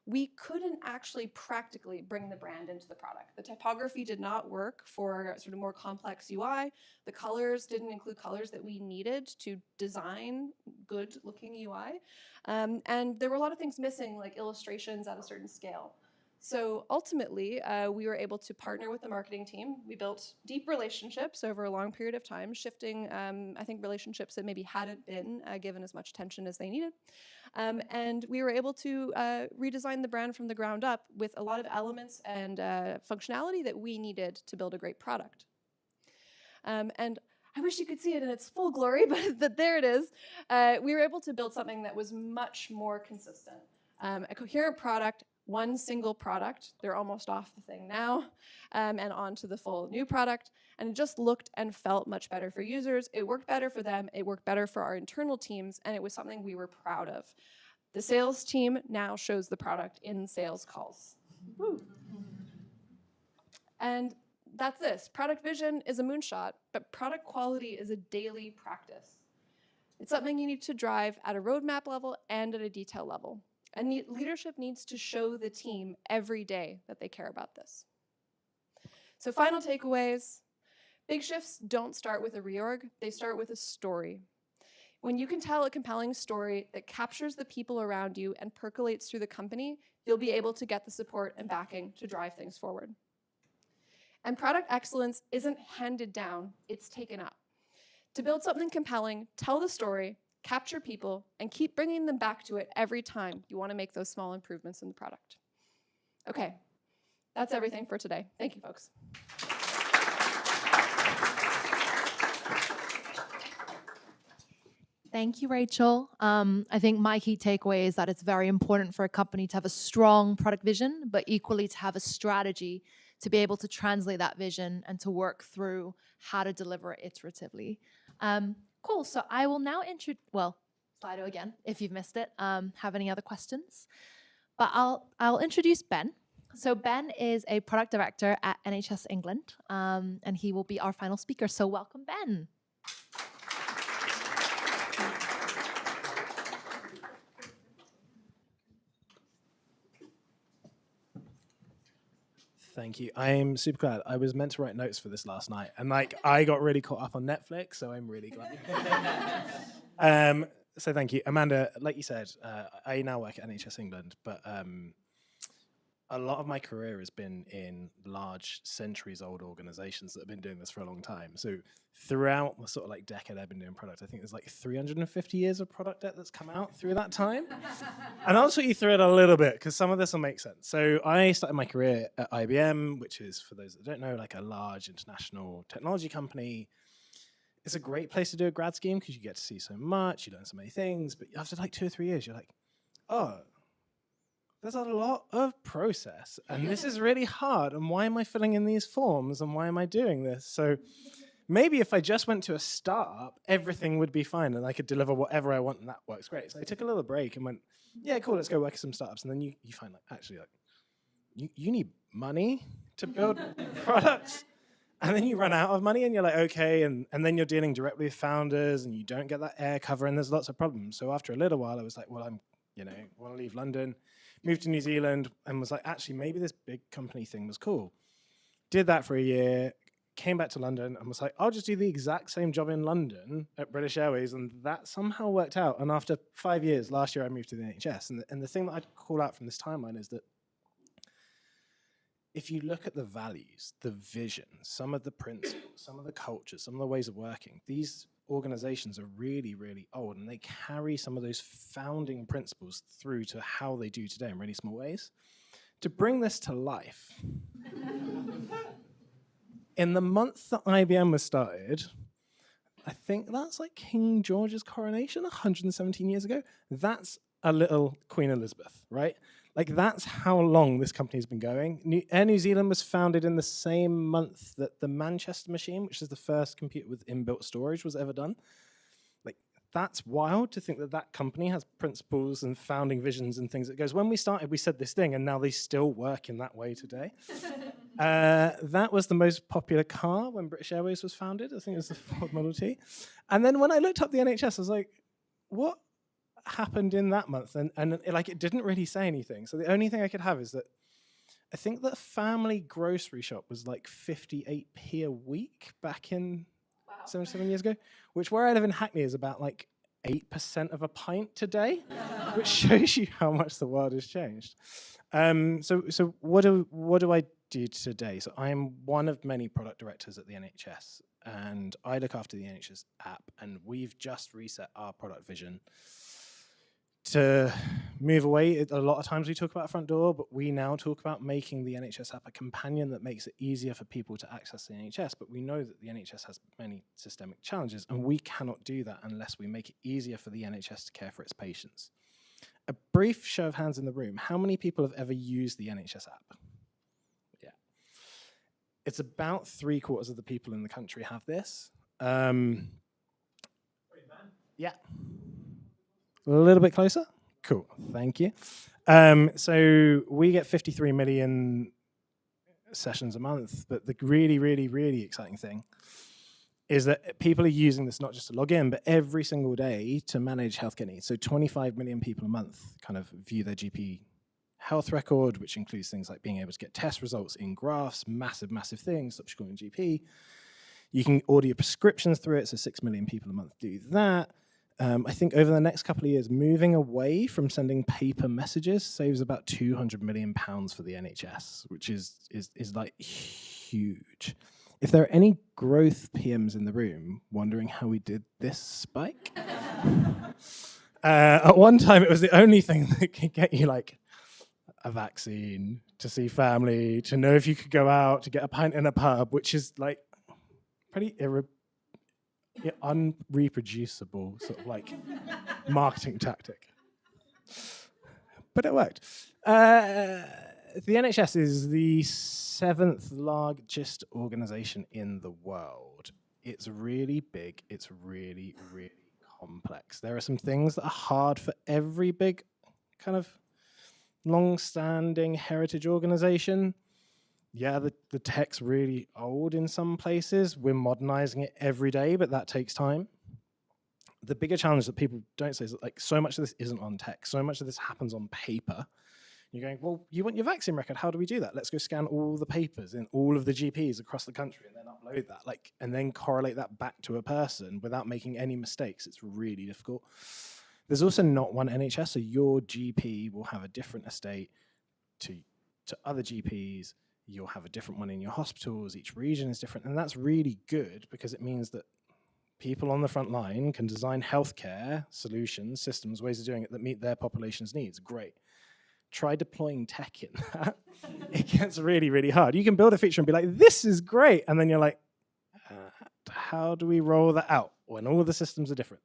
S5: we couldn't actually practically bring the brand into the product. The typography did not work for sort of more complex UI. The colors didn't include colors that we needed to design good looking UI, and there were a lot of things missing, like illustrations at a certain scale. So ultimately, we were able to partner with the marketing team. We built deep relationships over a long period of time, shifting, I think, relationships that maybe hadn't been given as much attention as they needed. And we were able to redesign the brand from the ground up with a lot of elements and functionality that we needed to build a great product. And I wish you could see it in its full glory, but there it is. We were able to build something that was much more consistent. A coherent product, one single product. They're almost off the thing now, and onto the full new product. And it just looked and felt much better for users. It worked better for them. It worked better for our internal teams, and it was something we were proud of. The sales team now shows the product in sales calls. Woo. And that's this. Product vision is a moonshot, but product quality is a daily practice. It's something you need to drive at a roadmap level and at a detail level. And leadership needs to show the team every day that they care about this. So final takeaways. Big shifts don't start with a reorg. They start with a story. When you can tell a compelling story that captures the people around you and percolates through the company, you'll be able to get the support and backing to drive things forward. And product excellence isn't handed down, it's taken up. To build something compelling, tell the story, capture people, and keep bringing them back to it every time you want to make those small improvements in the product. Okay, that's everything for today. Thank you, folks.
S3: Thank you, Rachel. I think my key takeaway is that it's very important for a company to have a strong product vision, but equally to have a strategy to be able to translate that vision and to work through how to deliver it iteratively. Cool, so I will now Slido again, if you've missed it, have any other questions. But I'll introduce Ben. So Ben is a product director at NHS England, and he will be our final speaker. So welcome, Ben.
S7: Thank you. I'm super glad. I was meant to write notes for this last night, and I got really caught up on Netflix, so I'm really glad. So thank you, Amanda. Like you said, I now work at NHS England, but a lot of my career has been in large, centuries-old organizations that have been doing this for a long time. So throughout the sort of decade I've been doing product, I think there's 350 years of product debt that's come out through that time. And I'll talk you through it a little bit, because some of this will make sense. So I started my career at IBM, which is, for those that don't know, a large international technology company. It's a great place to do a grad scheme because you get to see so much, you learn so many things, but after 2 or 3 years, you're like, oh, there's a lot of process, and this is really hard, and why am I filling in these forms, and why am I doing this? So maybe if I just went to a startup, everything would be fine, and I could deliver whatever I want, and that works great. So I took a little break and went, yeah, cool, let's go work at some startups. And then you find, actually, you need money to build products. And then you run out of money, and you're like, okay, and then you're dealing directly with founders, and you don't get that air cover, and there's lots of problems. So after a little while, I was like, well, I'm, want to leave London, moved to New Zealand, and was like, actually, maybe this big company thing was cool. Did that for a year, came back to London, and was like, I'll just do the exact same job in London at British Airways, and that somehow worked out. And after 5 years, last year, I moved to the NHS. And the thing that I'd call out from this timeline is that if you look at the values, the vision, some of the principles, some of the cultures, some of the ways of working, these organizations are really, really old, and they carry some of those founding principles through to how they do today in really small ways. To bring this to life, in the month that IBM was started, I think that's like King George's coronation 117 years ago. That's a little Queen Elizabeth, right? Like, that's how long this company's been going. Air New Zealand was founded in the same month that the Manchester machine, which is the first computer with inbuilt storage, was ever done. Like, that's wild to think that that company has principles and founding visions and things. It goes, when we started, we said this thing, and now they still work in that way today. That was the most popular car when British Airways was founded. I think it was the Ford Model T. And then when I looked up the NHS, I was like, what happened in that month? And like, it didn't really say anything. So the only thing I could have is that I think that family grocery shop was like 58p a week back in 77 years ago, which where I live in Hackney is about like 8% of a pint today, which shows you how much the world has changed. So what do I do today? So I'm one of many product directors at the NHS, and I look after the NHS app, and we've just reset our product vision to move away. A lot of times we talk about front door, but we now talk about making the NHS app a companion that makes it easier for people to access the NHS. But we know that the NHS has many systemic challenges, and we cannot do that unless we make it easier for the NHS to care for its patients. A brief show of hands in the room. How many people have ever used the NHS app? Yeah. It's about 3/4 of the people in the country have this. Yeah. A little bit closer? Cool, thank you. So we get 53 million sessions a month, but the really, really, really exciting thing is that people are using this not just to log in, but every single day to manage healthcare needs. So 25 million people a month kind of view their GP health record, which includes things like being able to get test results in graphs, massive, massive things, stop calling GP. You can order your prescriptions through it, so 6 million people a month do that. I think over the next couple of years, moving away from sending paper messages saves about £200 million for the NHS, which is like huge. If there are any growth PMs in the room wondering how we did this spike, at one time it was the only thing that could get you like a vaccine, to see family, to know if you could go out, to get a pint in a pub, which is like pretty unreproducible sort of like marketing tactic. But it worked. The NHS is the 7th largest organization in the world. It's really big. It's really, really complex. There are some things that are hard for every big kind of long-standing heritage organization. Yeah, the tech's really old in some places. We're modernizing it every day, but that takes time. The bigger challenge that people don't say is that like so much of this isn't on tech. So much of this happens on paper. You're going, well, you want your vaccine record. How do we do that? Let's go scan all the papers in all of the GPs across the country and then upload that, like, and then correlate that back to a person without making any mistakes. It's really difficult. There's also not one NHS, so your GP will have a different estate to other GPs. You'll have a different one in your hospitals. Each region is different. And that's really good because it means that people on the front line can design healthcare solutions, systems, ways of doing it that meet their population's needs. Great. Try deploying tech in that. It gets really, really hard. You can build a feature and be like, this is great. And then you're like, how do we roll that out when all the systems are different?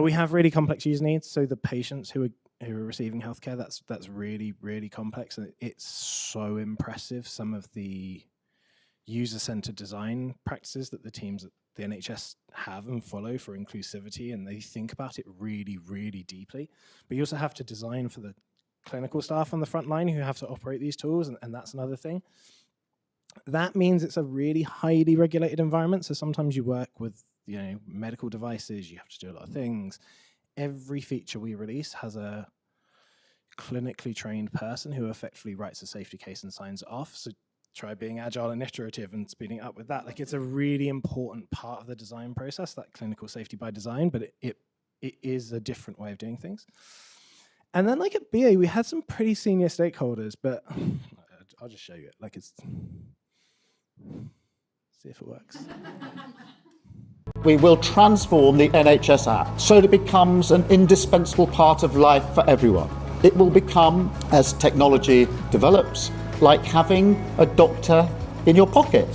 S7: We have really complex user needs. So the patients who are receiving healthcare, that's really, really complex, and it's so impressive. Some of the user-centered design practices that the teams at the NHS have and follow for inclusivity, and they think about it really, really deeply. But you also have to design for the clinical staff on the front line who have to operate these tools, and that's another thing. That means it's a really highly regulated environment, so sometimes you work with medical devices, you have to do a lot of things. Every feature we release has a clinically trained person who effectively writes a safety case and signs it off. So try being agile and iterative and speeding up with that. Like, it's a really important part of the design process, that clinical safety by design, but it is a different way of doing things. And then like at BA, we had some pretty senior stakeholders, but I'll just show you it. Like it's. See if it works.
S8: We will transform the NHS app so that it becomes an indispensable part of life for everyone. It will become, as technology develops, like having a doctor in your pocket.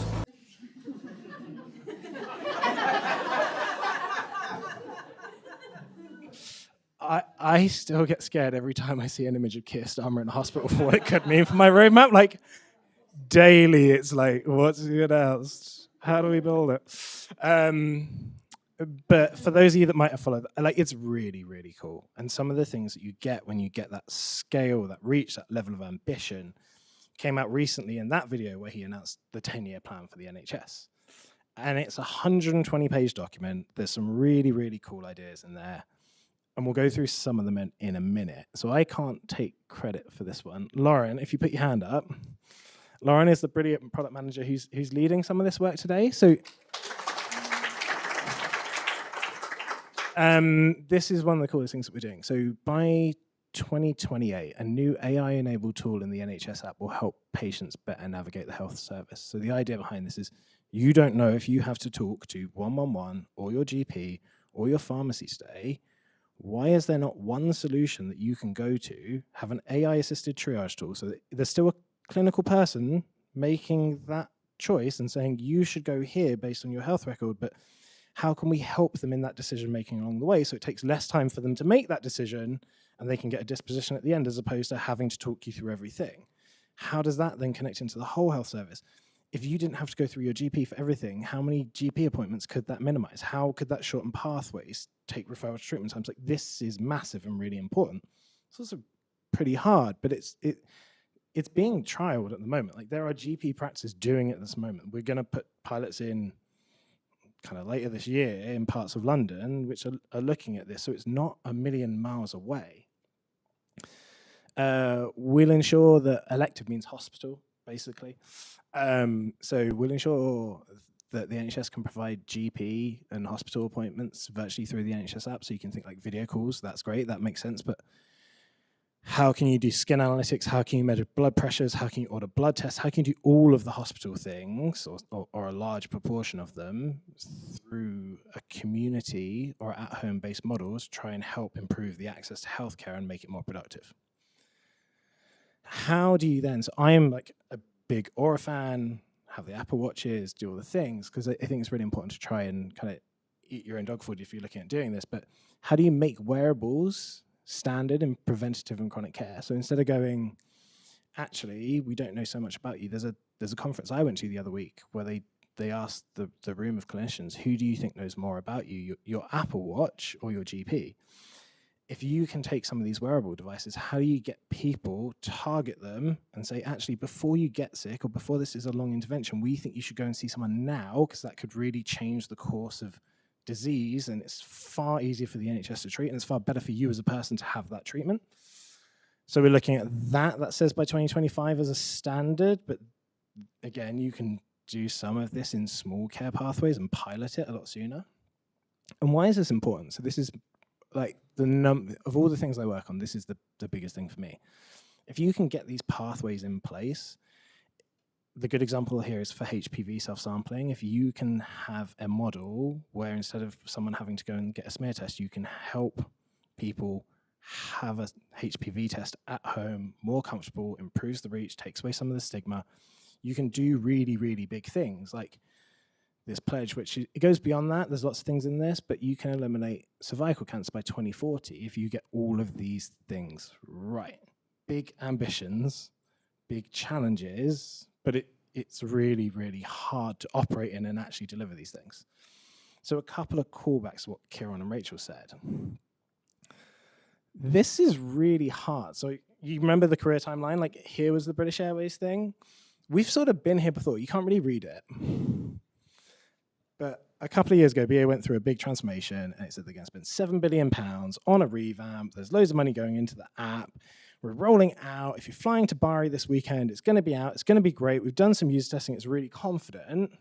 S7: I still get scared every time I see an image of Keir Starmer in a hospital for what it could mean for my roadmap. Like, daily, it's like, what's announced? How do we build it? But for those of you that might have followed, like, it's really, really cool. And some of the things that you get when you get that scale, that reach, that level of ambition, came out recently in that video where he announced the 10-year plan for the NHS. And it's a 120-page document. There's some really, really cool ideas in there. And we'll go through some of them in a minute. So I can't take credit for this one. Lauren, if you put your hand up. Lauren is the brilliant product manager who's leading some of this work today. So this is one of the coolest things that we're doing. So by 2028, a new AI-enabled tool in the NHS app will help patients better navigate the health service. So the idea behind this is you don't know if you have to talk to 111 or your GP or your pharmacy today. Why is there not one solution that you can go to, have an AI-assisted triage tool so that there's still a clinical person making that choice and saying you should go here based on your health record, but how can we help them in that decision-making along the way so it takes less time for them to make that decision and they can get a disposition at the end as opposed to having to talk you through everything? How does that then connect into the whole health service? If you didn't have to go through your GP for everything, how many GP appointments could that minimize? How could that shorten pathways, take referral to treatment times? Like, this is massive and really important. It's also pretty hard, but it's being trialed at the moment. Like, there are GP practices doing it at this moment. We're going to put pilots in kind of later this year in parts of London, which are looking at this. So it's not a million miles away. We'll ensure that elective means hospital, basically. So we'll ensure that the NHS can provide GP and hospital appointments virtually through the NHS app. So you can think like video calls. That's great. That makes sense. But how can you do skin analytics? How can you measure blood pressures? How can you order blood tests? How can you do all of the hospital things or a large proportion of them through a community or at-home based models, try and help improve the access to healthcare and make it more productive? How do you then, so I am like a big Aura fan, have the Apple Watches, do all the things, because I think it's really important to try and kind of eat your own dog food if you're looking at doing this, but how do you make wearables standard in preventative and chronic care? So instead of going, actually, we don't know so much about you, there's a conference I went to the other week where they asked the room of clinicians, who do you think knows more about you, your Apple Watch or your GP? If you can take some of these wearable devices, how do you get people, target them and say, actually, before you get sick or before this is a long intervention, we think you should go and see someone now because that could really change the course of disease, and it's far easier for the NHS to treat, and it's far better for you as a person to have that treatment. So we're looking at that. That says by 2025 as a standard, but again, you can do some of this in small care pathways and pilot it a lot sooner. And why is this important? So this is like of all the things I work on, this is the biggest thing for me. If you can get these pathways in place, the good example here is for HPV self-sampling. If you can have a model where instead of someone having to go and get a smear test, you can help people have a HPV test at home, more comfortable, improves the reach, takes away some of the stigma, you can do really, really big things like this pledge, which it goes beyond that. There's lots of things in this, but you can eliminate cervical cancer by 2040 if you get all of these things right. Big ambitions, big challenges, but it's really, really hard to operate in and actually deliver these things. So a couple of callbacks to what Kiron and Rachel said. This is really hard. So you remember the career timeline? Like, here was the British Airways thing. We've sort of been here before. You can't really read it. But a couple of years ago, BA went through a big transformation, and it said they're going to spend £7 billion on a revamp. There's loads of money going into the app. We're rolling out. If you're flying to Bari this weekend, it's going to be out. It's going to be great. We've done some user testing. It's really confident.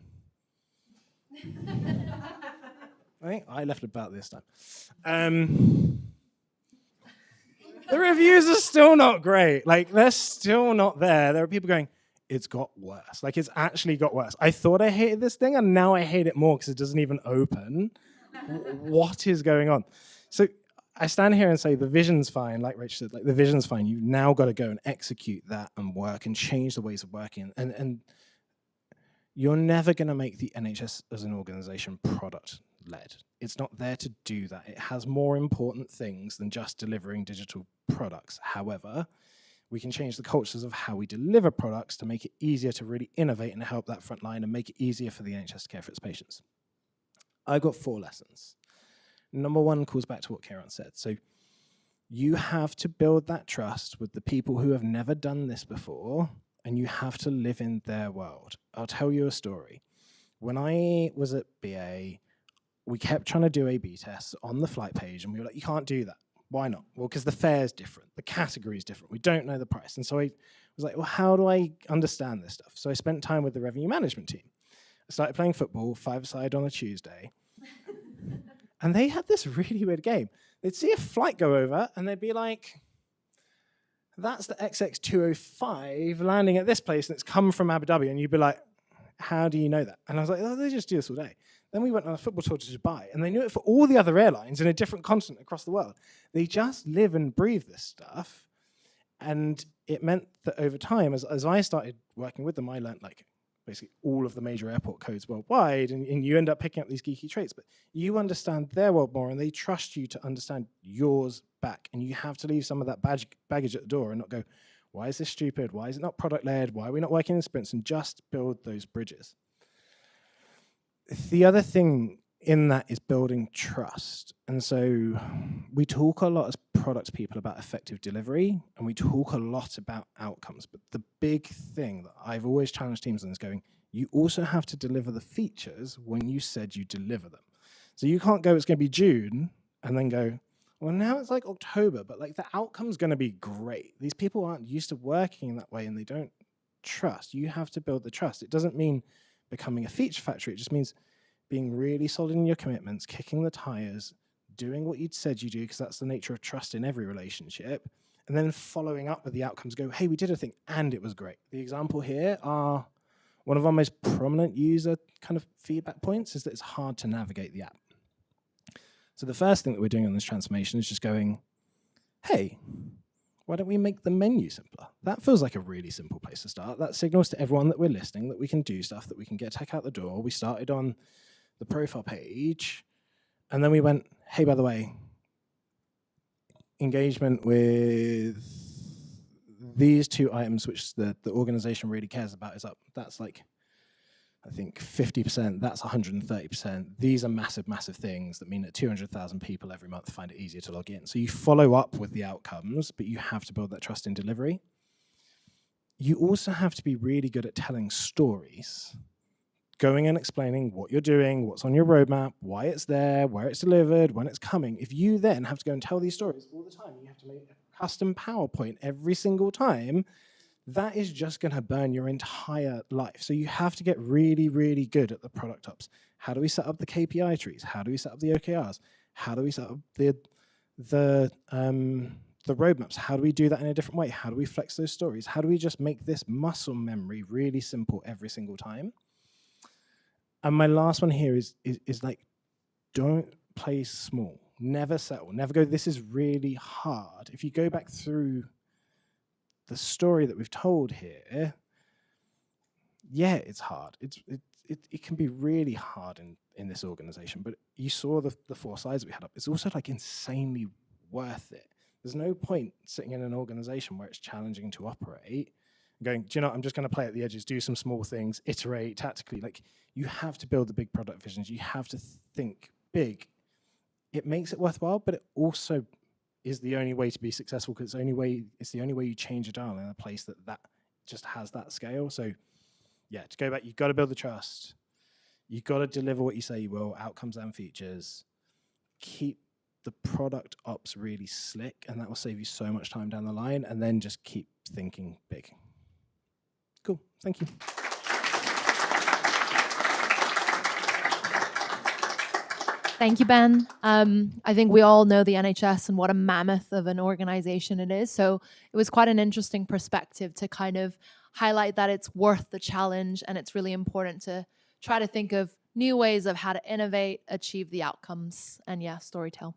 S7: I think I left about this time. The reviews are still not great. Like, they're still not there. There are people going, it's got worse. Like, it's actually got worse. I thought I hated this thing, and now I hate it more because it doesn't even open. What is going on? So I stand here and say the vision's fine, like Rachel said, like the vision's fine. You've now got to go and execute that and work and change the ways of working. And you're never going to make the NHS as an organization product-led. It's not there to do that. It has more important things than just delivering digital products. However, we can change the cultures of how we deliver products to make it easier to really innovate and help that front line and make it easier for the NHS to care for its patients. I've got 4 lessons. Number 1 calls back to what Kiron said. So you have to build that trust with the people who have never done this before, and you have to live in their world. I'll tell you a story. When I was at BA, we kept trying to do A/B tests on the flight page, and we were like, you can't do that. Why not? Well, because the fare is different. The category is different. We don't know the price. And so I was like, well, how do I understand this stuff? So I spent time with the revenue management team. I started playing football 5-a-side on a Tuesday. And they had this really weird game. They'd see a flight go over, and they'd be like, that's the XX205 landing at this place, and it's come from Abu Dhabi. And you'd be like, how do you know that? And I was like, oh, they just do this all day. Then we went on a football tour to Dubai, and they knew it for all the other airlines in a different continent across the world. They just live and breathe this stuff. And it meant that over time, as I started working with them, I learned like basically all of the major airport codes worldwide, and you end up picking up these geeky traits. But you understand their world more, and they trust you to understand yours back. And you have to leave some of that baggage at the door and not go, why is this stupid? Why is it not product-led? Why are we not working in sprints? And just build those bridges. The other thing in that is building trust. And so we talk a lot as product people about effective delivery, and we talk a lot about outcomes. But the big thing that I've always challenged teams on is going, you also have to deliver the features when you said you deliver them. So you can't go, it's going to be June, and then go, well, now it's like October, but like the outcome's going to be great. These people aren't used to working in that way, and they don't trust. You have to build the trust. It doesn't mean becoming a feature factory. It just means being really solid in your commitments, kicking the tires, doing what you'd said you do, because that's the nature of trust in every relationship, and then following up with the outcomes. Go, hey, we did a thing, and it was great. The example here are one of our most prominent user kind of feedback points is that it's hard to navigate the app. So the first thing that we're doing on this transformation is just going, hey, why don't we make the menu simpler? That feels like a really simple place to start. That signals to everyone that we're listening that we can do stuff, that we can get tech out the door. We started on the profile page, and then we went, hey, by the way, engagement with these 2 items, which the organization really cares about, is up. That's like, I think 50%, that's 130%. These are massive, massive things that mean that 200,000 people every month find it easier to log in. So you follow up with the outcomes, but you have to build that trust in delivery. You also have to be really good at telling stories, going and explaining what you're doing, what's on your roadmap, why it's there, where it's delivered, when it's coming. If you then have to go and tell these stories all the time, you have to make a custom PowerPoint every single time, that is just going to burn your entire life. So you have to get really, really good at the product ops. How do we set up the KPI trees? How do we set up the OKRs? How do we set up the roadmaps? How do we do that in a different way? How do we flex those stories? How do we just make this muscle memory really simple every single time? And my last one here is like, don't play small. Never settle. Never go, this is really hard. If you go back through the story that we've told here, yeah, it's hard. It can be really hard in this organization, but you saw the 4 slides that we had up. It's also like insanely worth it. There's no point sitting in an organization where it's challenging to operate and going, do you know what, I'm just going to play at the edges, do some small things, iterate tactically. Like, you have to build the big product visions. You have to think big. It makes it worthwhile, but it also is the only way to be successful, because it's the only way you change a dial in a place that just has that scale. So yeah, to go back, you've got to build the trust. You've got to deliver what you say you will, outcomes and features. Keep the product ops really slick, and that will save you so much time down the line, and then just keep thinking big. Cool, thank you.
S3: Thank you, Ben. I think we all know the NHS and what a mammoth of an organization it is. So it was quite an interesting perspective to kind of highlight that it's worth the challenge and it's really important to try to think of new ways of how to innovate, achieve the outcomes, and yeah, storytell.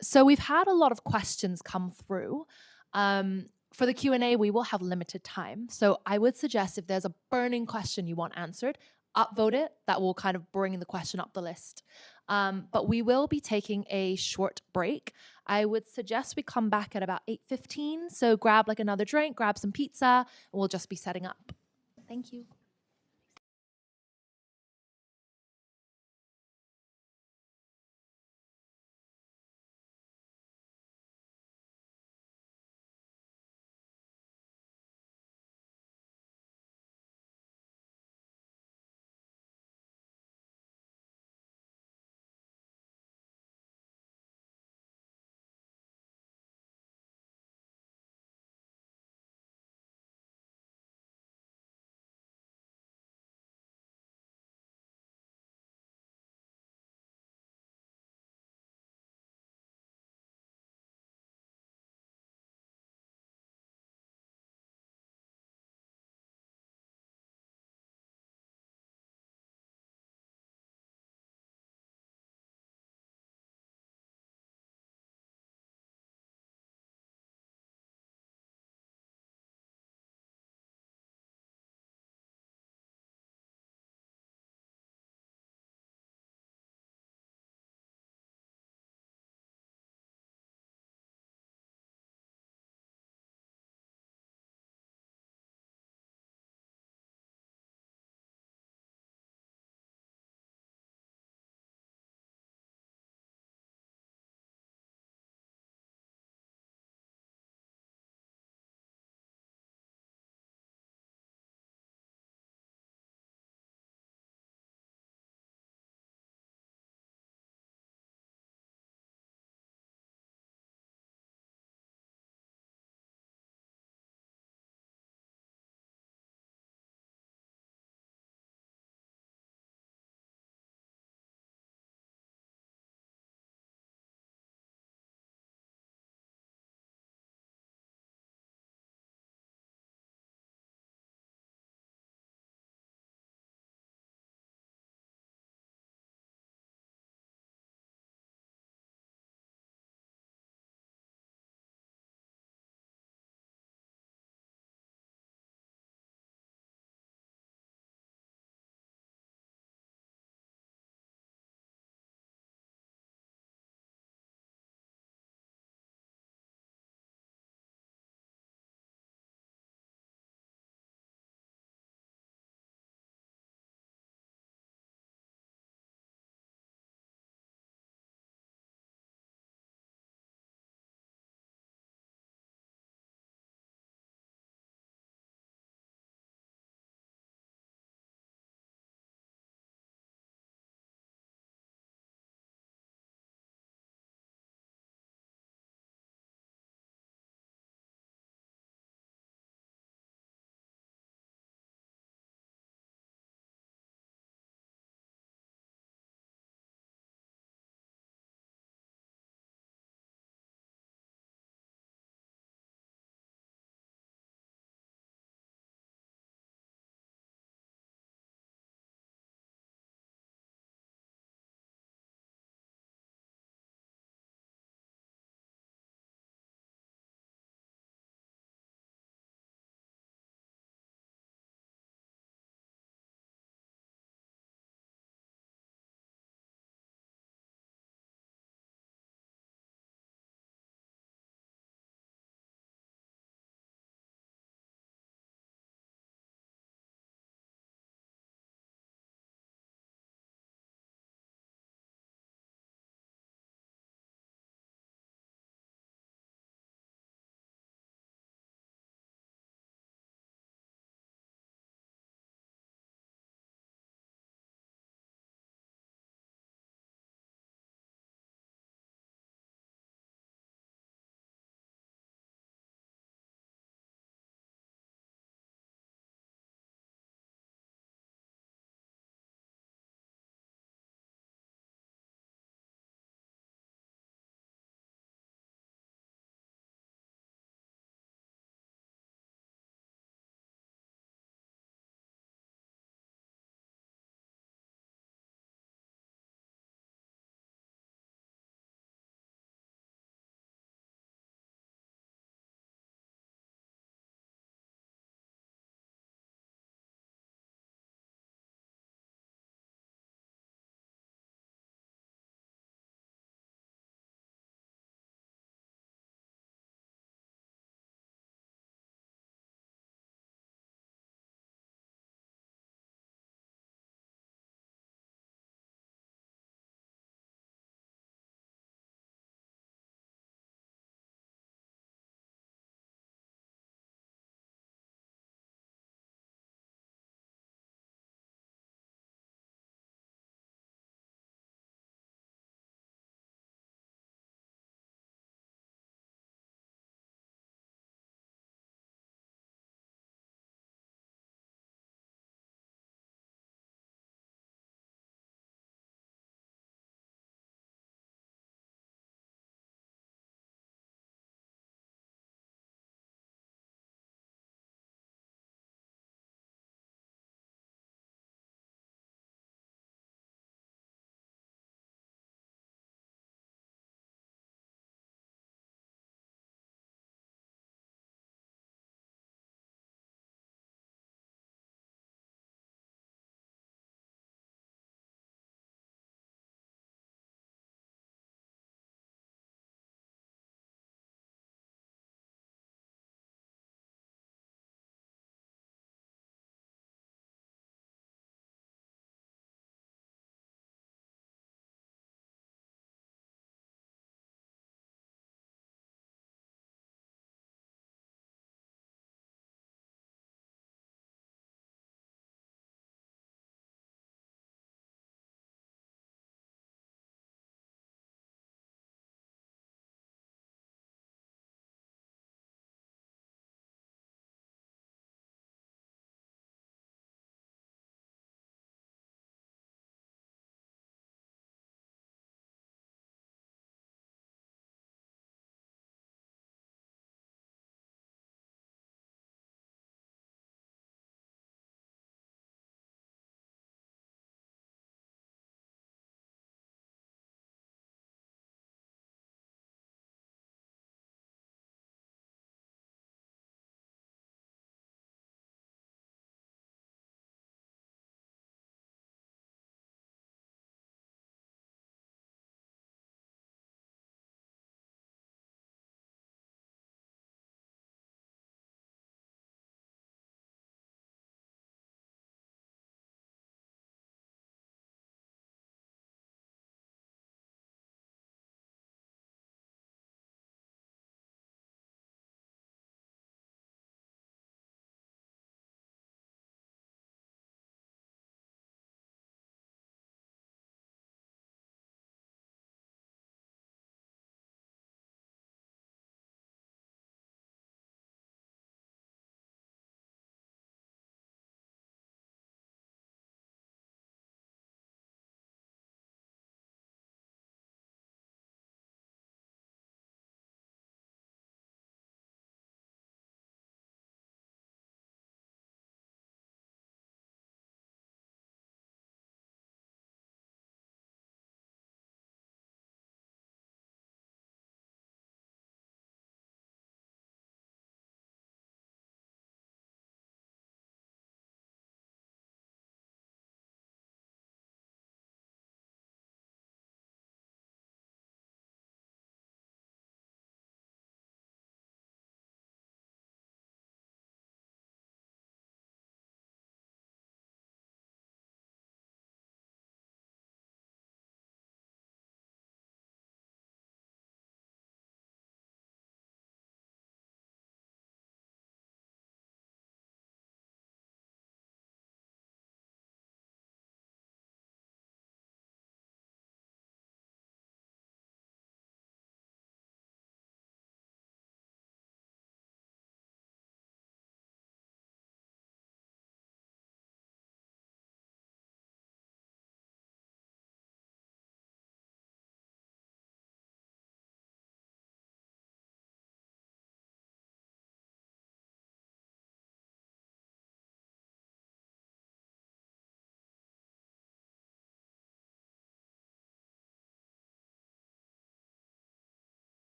S3: So we've had a lot of questions come through. For the Q&A, we will have limited time. So I would suggest if there's a burning question you want answered, upvote it. That will kind of bring the question up the list. But we will be taking a short break. I would suggest we come back at about 8:15. So grab like another drink, grab some pizza, and we'll just be setting up. Thank you.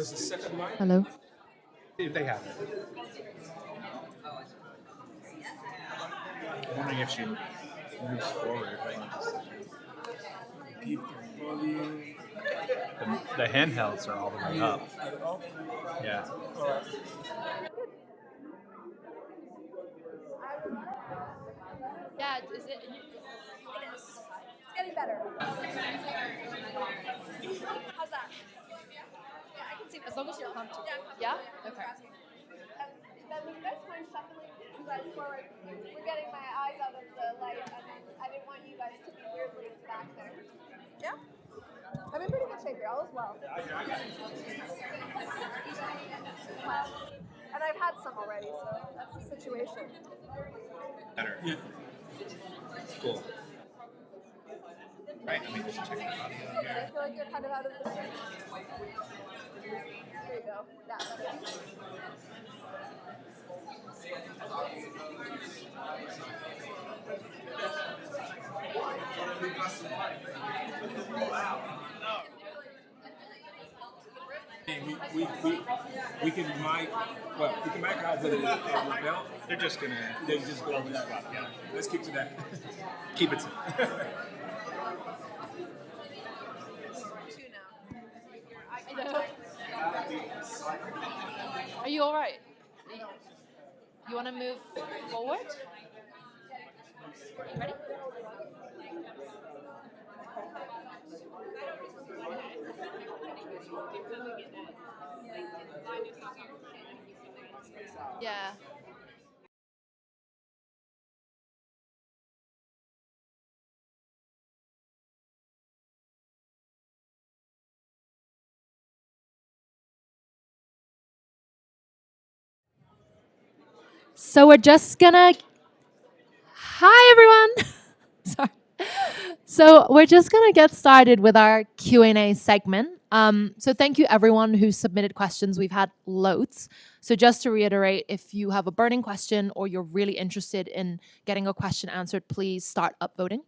S2: Was the second mic?
S3: Hello.
S6: If they have it. I'm wondering if she moves forward.
S2: Keep the volume.
S6: The handhelds are all the way up. Yeah.
S3: Yeah, is it?
S5: It's getting better. How's that? Yeah, I can see
S3: As long as you're comfortable.
S5: Yeah.
S3: Yeah? Okay.
S5: Then would you guys mind shuffling you guys forward? We're getting my eyes out of the light, and I didn't want you guys to be weirdly back there. Yeah? I'm in pretty good shape here. All is well. And I've had some already, so that's the situation.
S6: Better.
S2: Yeah.
S6: Cool. Right, let me just check the audio
S5: I
S6: here.
S5: feel like you're kind of out of the There you go. Yeah, better.
S2: And we can mic, well, we can mic out with a belt.
S6: They're just gonna
S2: They just go over that.
S6: yeah.
S2: Let's keep to that.
S6: Keep it simple.
S5: Two now.
S3: Are you all right? You want to move forward? You ready? Yeah. So we're just gonna. Hi everyone. Sorry. So we're just gonna get started with our Q&A segment. So thank you everyone who submitted questions. We've had loads. So just to reiterate, if you have a burning question or you're really interested in getting a question answered, please start upvoting.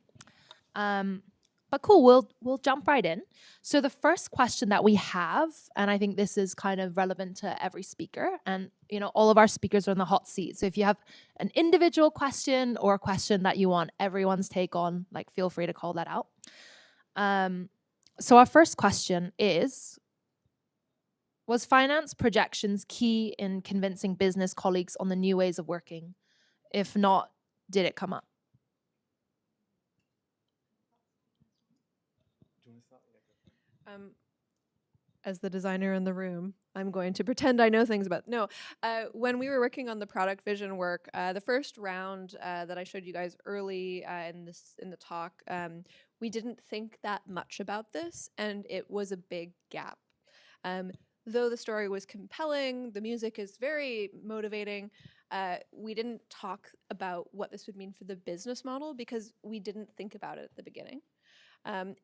S3: But cool, we'll jump right in. So the first question that we have, and I think this is kind of relevant to every speaker, and all of our speakers are in the hot seat. So if you have an individual question or a question that you want everyone's take on, like feel free to call that out. So our first question is, was finance projections key in convincing business colleagues on the new ways of working? If not, did it come up?
S5: As the designer in the room, I'm going to pretend I know things about. No, when we were working on the product vision work, the first round that I showed you guys early in the talk, we didn't think that much about this, and it was a big gap. Though the story was compelling, the music is very motivating, we didn't talk about what this would mean for the business model because we didn't think about it at the beginning.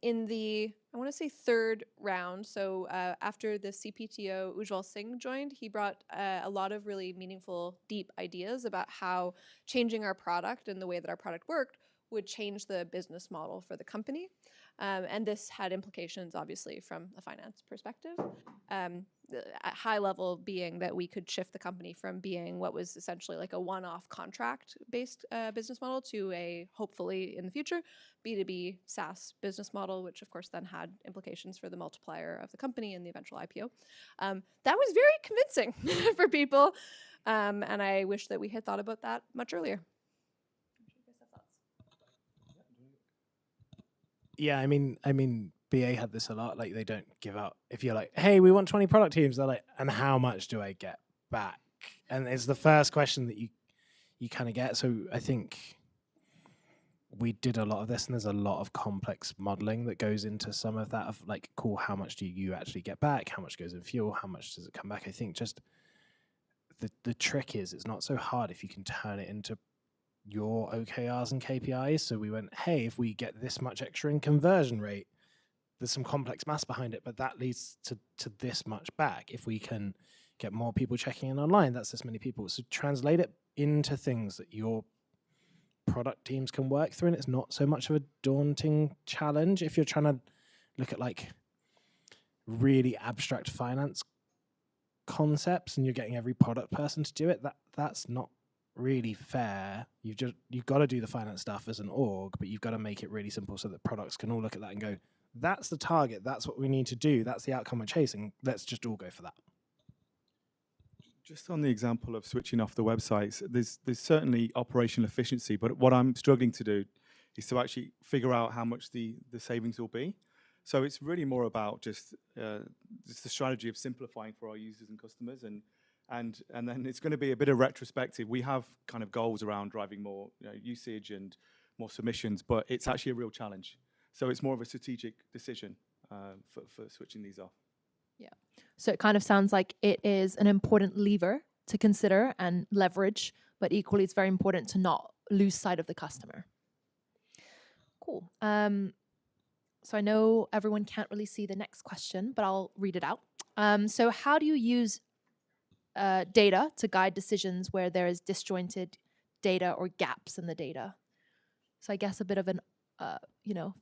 S5: In the, I want to say third round, so after the CPTO Ujjwal Singh joined, he brought a lot of really meaningful, deep ideas about how changing our product and the way that our product worked would change the business model for the company. And this had implications, obviously, from a finance perspective. At high level being that we could shift the company from being what was essentially like a one-off contract-based business model to a, hopefully in the future, B2B SaaS business model, which of course then had implications for the multiplier of the company and the eventual IPO. That was very convincing for people, and I wish that we had thought about that much earlier.
S7: Yeah, I mean, BA had this a lot. Like, they don't give out. If you're like, hey, we want 20 product teams, they're like, and how much do I get back? And it's the first question that you kind of get. So I think we did a lot of this, and there's a lot of complex modeling that goes into some of that. Of like, cool, how much do you actually get back? How much goes in fuel? How much does it come back? I think just the trick is it's not so hard if you can turn it into your OKRs and KPIs. So we went, hey, if we get this much extra in conversion rate, there's some complex maths behind it, but that leads to this much back. If we can get more people checking in online, that's this many people. So translate it into things that your product teams can work through, and it's not so much of a daunting challenge. If you're trying to look at like really abstract finance concepts and you're getting every product person to do it, that's not really fair. You've got to do the finance stuff as an org, but you've got to make it really simple so that products can all look at that and go, that's the target, that's what we need to do, that's the outcome we're chasing, let's just all go for that.
S4: Just on the example of switching off the websites, there's certainly operational efficiency, but what I'm struggling to do is to actually figure out how much the savings will be. So it's really more about just the strategy of simplifying for our users and customers, and then it's going to be a bit of retrospective. We have kind of goals around driving more usage and more submissions, but it's actually a real challenge. So it's more of a strategic decision for switching these off.
S3: Yeah. So it kind of sounds like it is an important lever to consider and leverage, but equally it's very important to not lose sight of the customer. Cool. So I know everyone can't really see the next question, but I'll read it out. So how do you use data to guide decisions where there is disjointed data or gaps in the data? So I guess a bit of an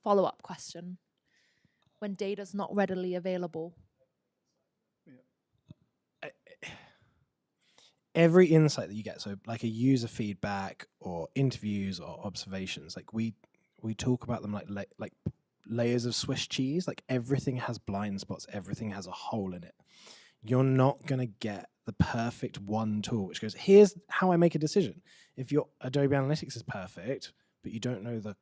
S3: follow-up question. When data is not readily available.
S7: Every insight that you get, so like a user feedback or interviews or observations, like we talk about them like layers of Swiss cheese. Like everything has blind spots, everything has a hole in it. You're not going to get the perfect one tool which goes, here's how I make a decision. If your Adobe Analytics is perfect, but you don't know the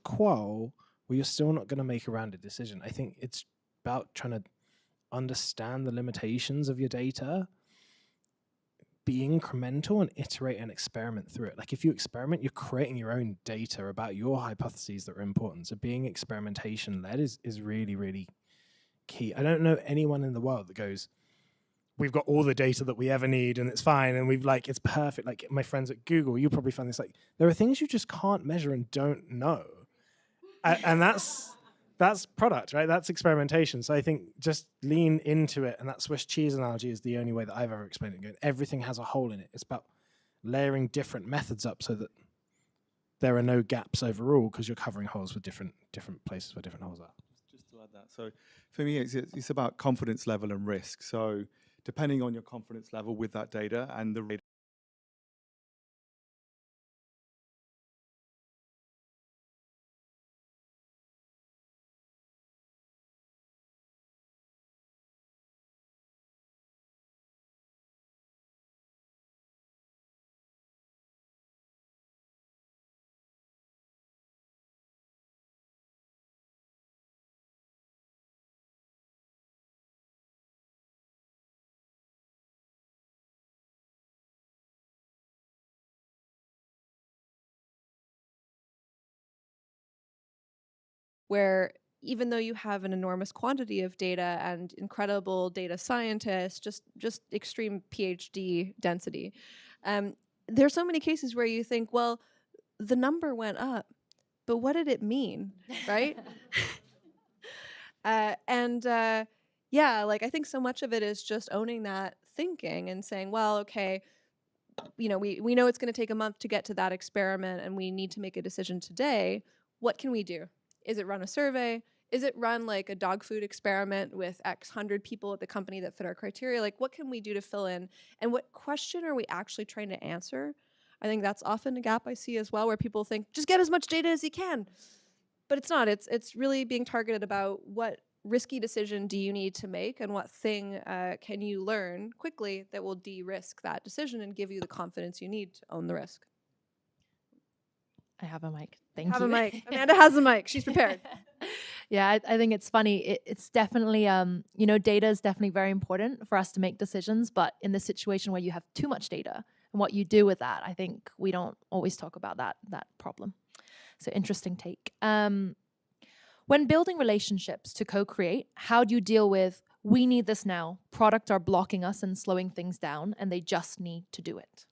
S7: qual, well, you're still not going to make a rounded decision. I think it's about trying to understand the limitations of your data, be incremental and iterate and experiment through it. Like if you experiment, you're creating your own data about your hypotheses that are important. So being experimentation led is really, really key. I don't know anyone in the world that goes, we've got all the data that we ever need and it's fine and we've like, it's perfect. Like my friends at Google, you probably find this, like there are things you just can't measure and don't know. And that's product, right? That's experimentation. So I think just lean into it. And that Swiss cheese analogy is the only way that I've ever explained it. Everything has a hole in it. It's about layering different methods up so that there are no gaps overall because you're covering holes with different places where different holes are.
S4: Just to add that. So for me, it's about confidence level and risk. So depending on your confidence level with that data and the rate
S5: where even though you have an enormous quantity of data and incredible data scientists, just extreme PhD density, there's so many cases where you think, well, the number went up, but what did it mean, right? Yeah, like I think so much of it is just owning that thinking and saying, well, okay, we know it's going to take a month to get to that experiment and we need to make a decision today. What can we do? Is it run a survey? Is it run like a dog food experiment with X hundred people at the company that fit our criteria? Like what can we do to fill in? And what question are we actually trying to answer? I think that's often a gap I see as well, where people think, just get as much data as you can. But it's not. It's really being targeted about what risky decision do you need to make and what thing can you learn quickly that will de-risk that decision and give you the confidence you need to own the risk.
S3: I have a mic. Thank you.
S5: Have a mic. Amanda has a mic. She's prepared.
S3: Yeah, I think it's funny. It's definitely, data is definitely very important for us to make decisions. But in the situation where you have too much data and what you do with that, I think we don't always talk about that problem. So interesting take. When building relationships to co-create, how do you deal with, we need this now, product are blocking us and slowing things down, and they just need to do it?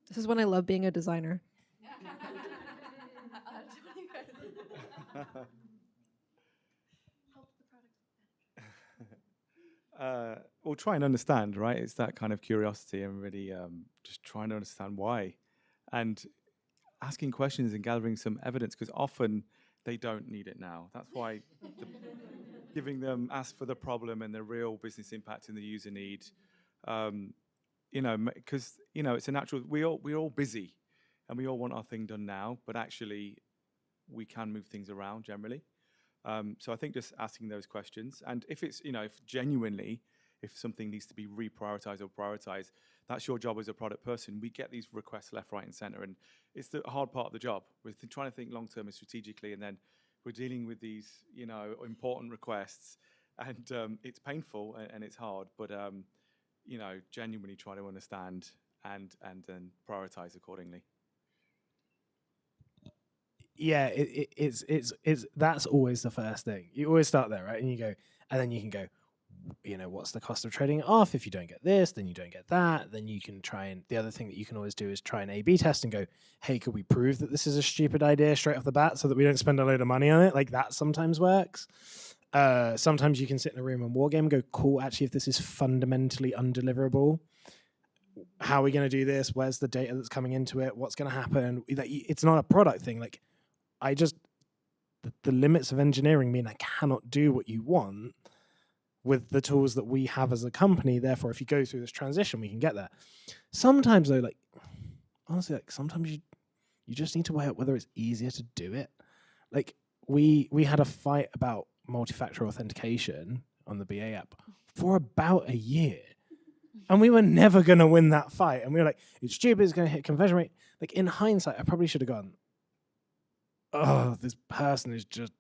S5: This is when I love being a designer.
S4: Well, try and understand, right? It's that kind of curiosity and really just trying to understand why. And asking questions and gathering some evidence, because often they don't need it now. That's why giving them, ask for the problem and the real business impact and the user need. Because it's a natural. We're all busy, and we all want our thing done now. But actually, we can move things around generally. So I think just asking those questions, and if it's if something needs to be reprioritized or prioritized, that's your job as a product person. We get these requests left, right, and center, and it's the hard part of the job. We're trying to think long term and strategically, and then we're dealing with these important requests, and it's painful and it's hard, but genuinely try to understand and then prioritize accordingly.
S7: Yeah, it's that's always the first thing. You always start there, right? And you go, and then you can go, what's the cost of trading it off? If you don't get this, then you don't get that. Then you can try, and the other thing that you can always do is try an A/B test and go, hey, could we prove that this is a stupid idea straight off the bat so that we don't spend a load of money on it? Like that sometimes works. Sometimes you can sit in a room and war game and go, cool, actually, if this is fundamentally undeliverable, how are we going to do this? Where's the data that's coming into it? What's going to happen? It's not a product thing. Like the limits of engineering mean I cannot do what you want with the tools that we have as a company. Therefore, if you go through this transition, we can get there. Sometimes though, honestly, sometimes you just need to weigh up whether it's easier to do it. Like we had a fight about multi-factor authentication on the BA app for about a year. And we were never going to win that fight. And we were like, it's stupid, it's going to hit conversion rate. Like in hindsight, I probably should have gone, oh, this person is just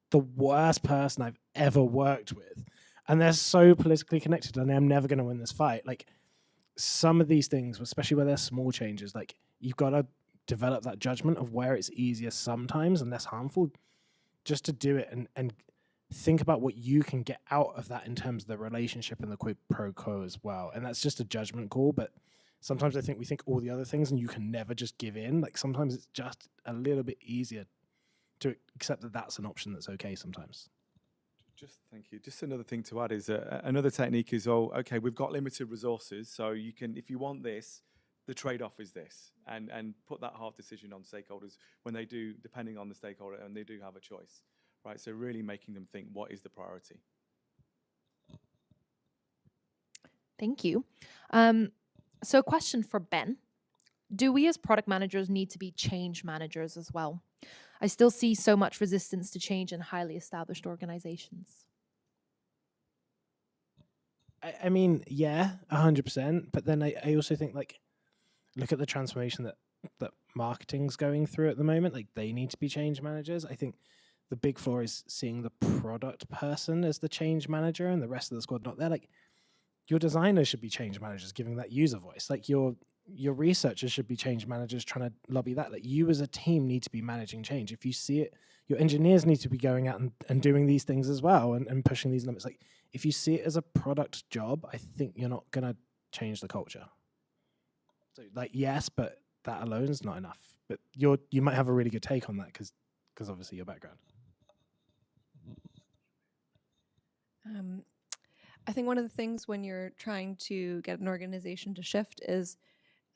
S7: the worst person I've ever worked with. And they're so politically connected and I'm never going to win this fight. Like some of these things, especially where they're small changes, like you've got to develop that judgment of where it's easier sometimes and less harmful just to do it and think about what you can get out of that in terms of the relationship and the quid pro quo as well. And that's just a judgment call, but sometimes I think we think all the other things and you can never just give in. Like sometimes it's just a little bit easier to accept that that's an option that's okay sometimes.
S4: Thank you. Just another thing to add is another technique is, okay, we've got limited resources, so you can, if you want this, the trade-off is this, and put that hard decision on stakeholders when they do, depending on the stakeholder, and they do have a choice, right? So really making them think, what is the priority?
S3: Thank you. So question for Ben. Do we as product managers need to be change managers as well? I still see so much resistance to change in highly established organizations.
S7: I mean, yeah, 100%. But then I also think, like, look at the transformation that marketing's going through at the moment. Like, they need to be change managers. I think the big flaw is seeing the product person as the change manager and the rest of the squad not there. Like, your designers should be change managers, giving that user voice. Like, your researchers should be change managers trying to lobby that. Like you as a team need to be managing change. If you see it, your engineers need to be going out and doing these things as well and pushing these limits. Like if you see it as a product job, I think you're not going to change the culture. So like, yes, but that alone is not enough. But you might have a really good take on that because obviously your background.
S5: I think one of the things when you're trying to get an organization to shift is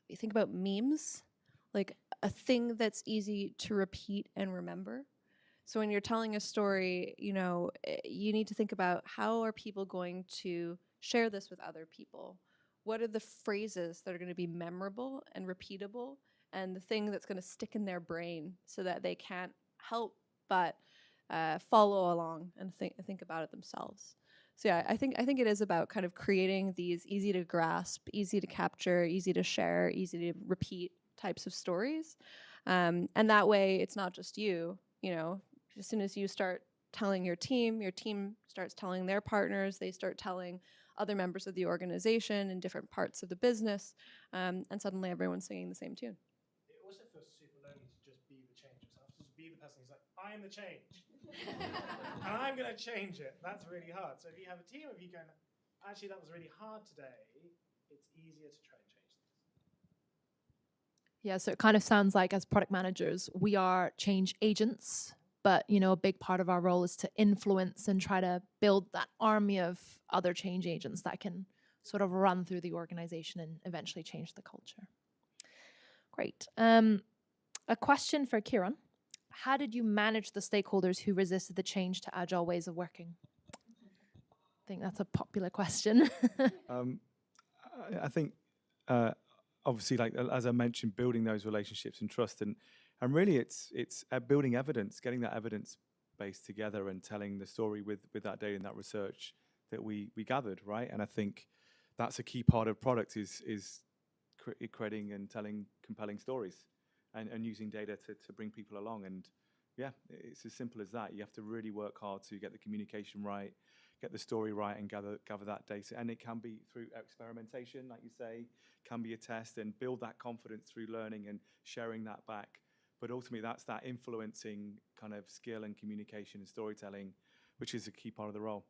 S5: you think about memes, like a thing that's easy to repeat and remember. So when you're telling a story, you need to think about how are people going to share this with other people? What are the phrases that are going to be memorable and repeatable and the thing that's going to stick in their brain so that they can't help but follow along and think about it themselves. So yeah, I think it is about kind of creating these easy to grasp, easy to capture, easy to share, easy to repeat types of stories. And that way it's not just you, as soon as you start telling your team starts telling their partners, they start telling other members of the organization in different parts of the business, and suddenly everyone's singing the same tune.
S7: It also feels super lonely to just be the change yourself, to just be the person who's like, I am the change. And I'm going to change it. That's really hard. So if you have a team of you going, actually, that was really hard today, it's easier to try and change things.
S3: Yeah, so it kind of sounds like as product managers, we are change agents, but a big part of our role is to influence and try to build that army of other change agents that can sort of run through the organization and eventually change the culture. Great. A question for Kiron. How did you manage the stakeholders who resisted the change to agile ways of working? think that's a popular question.
S4: I think obviously, like as I mentioned, building those relationships and trust, and really it's building evidence, getting that evidence base together, and telling the story with that data and that research that we gathered, right? And I think that's a key part of product is creating and telling compelling stories, and using data to bring people along. And yeah, it's as simple as that. You have to really work hard to get the communication right, get the story right, and gather that data. And it can be through experimentation, like you say, can be a test, and build that confidence through learning and sharing that back. But ultimately, that's that influencing kind of skill and communication and storytelling, which is a key part of the role.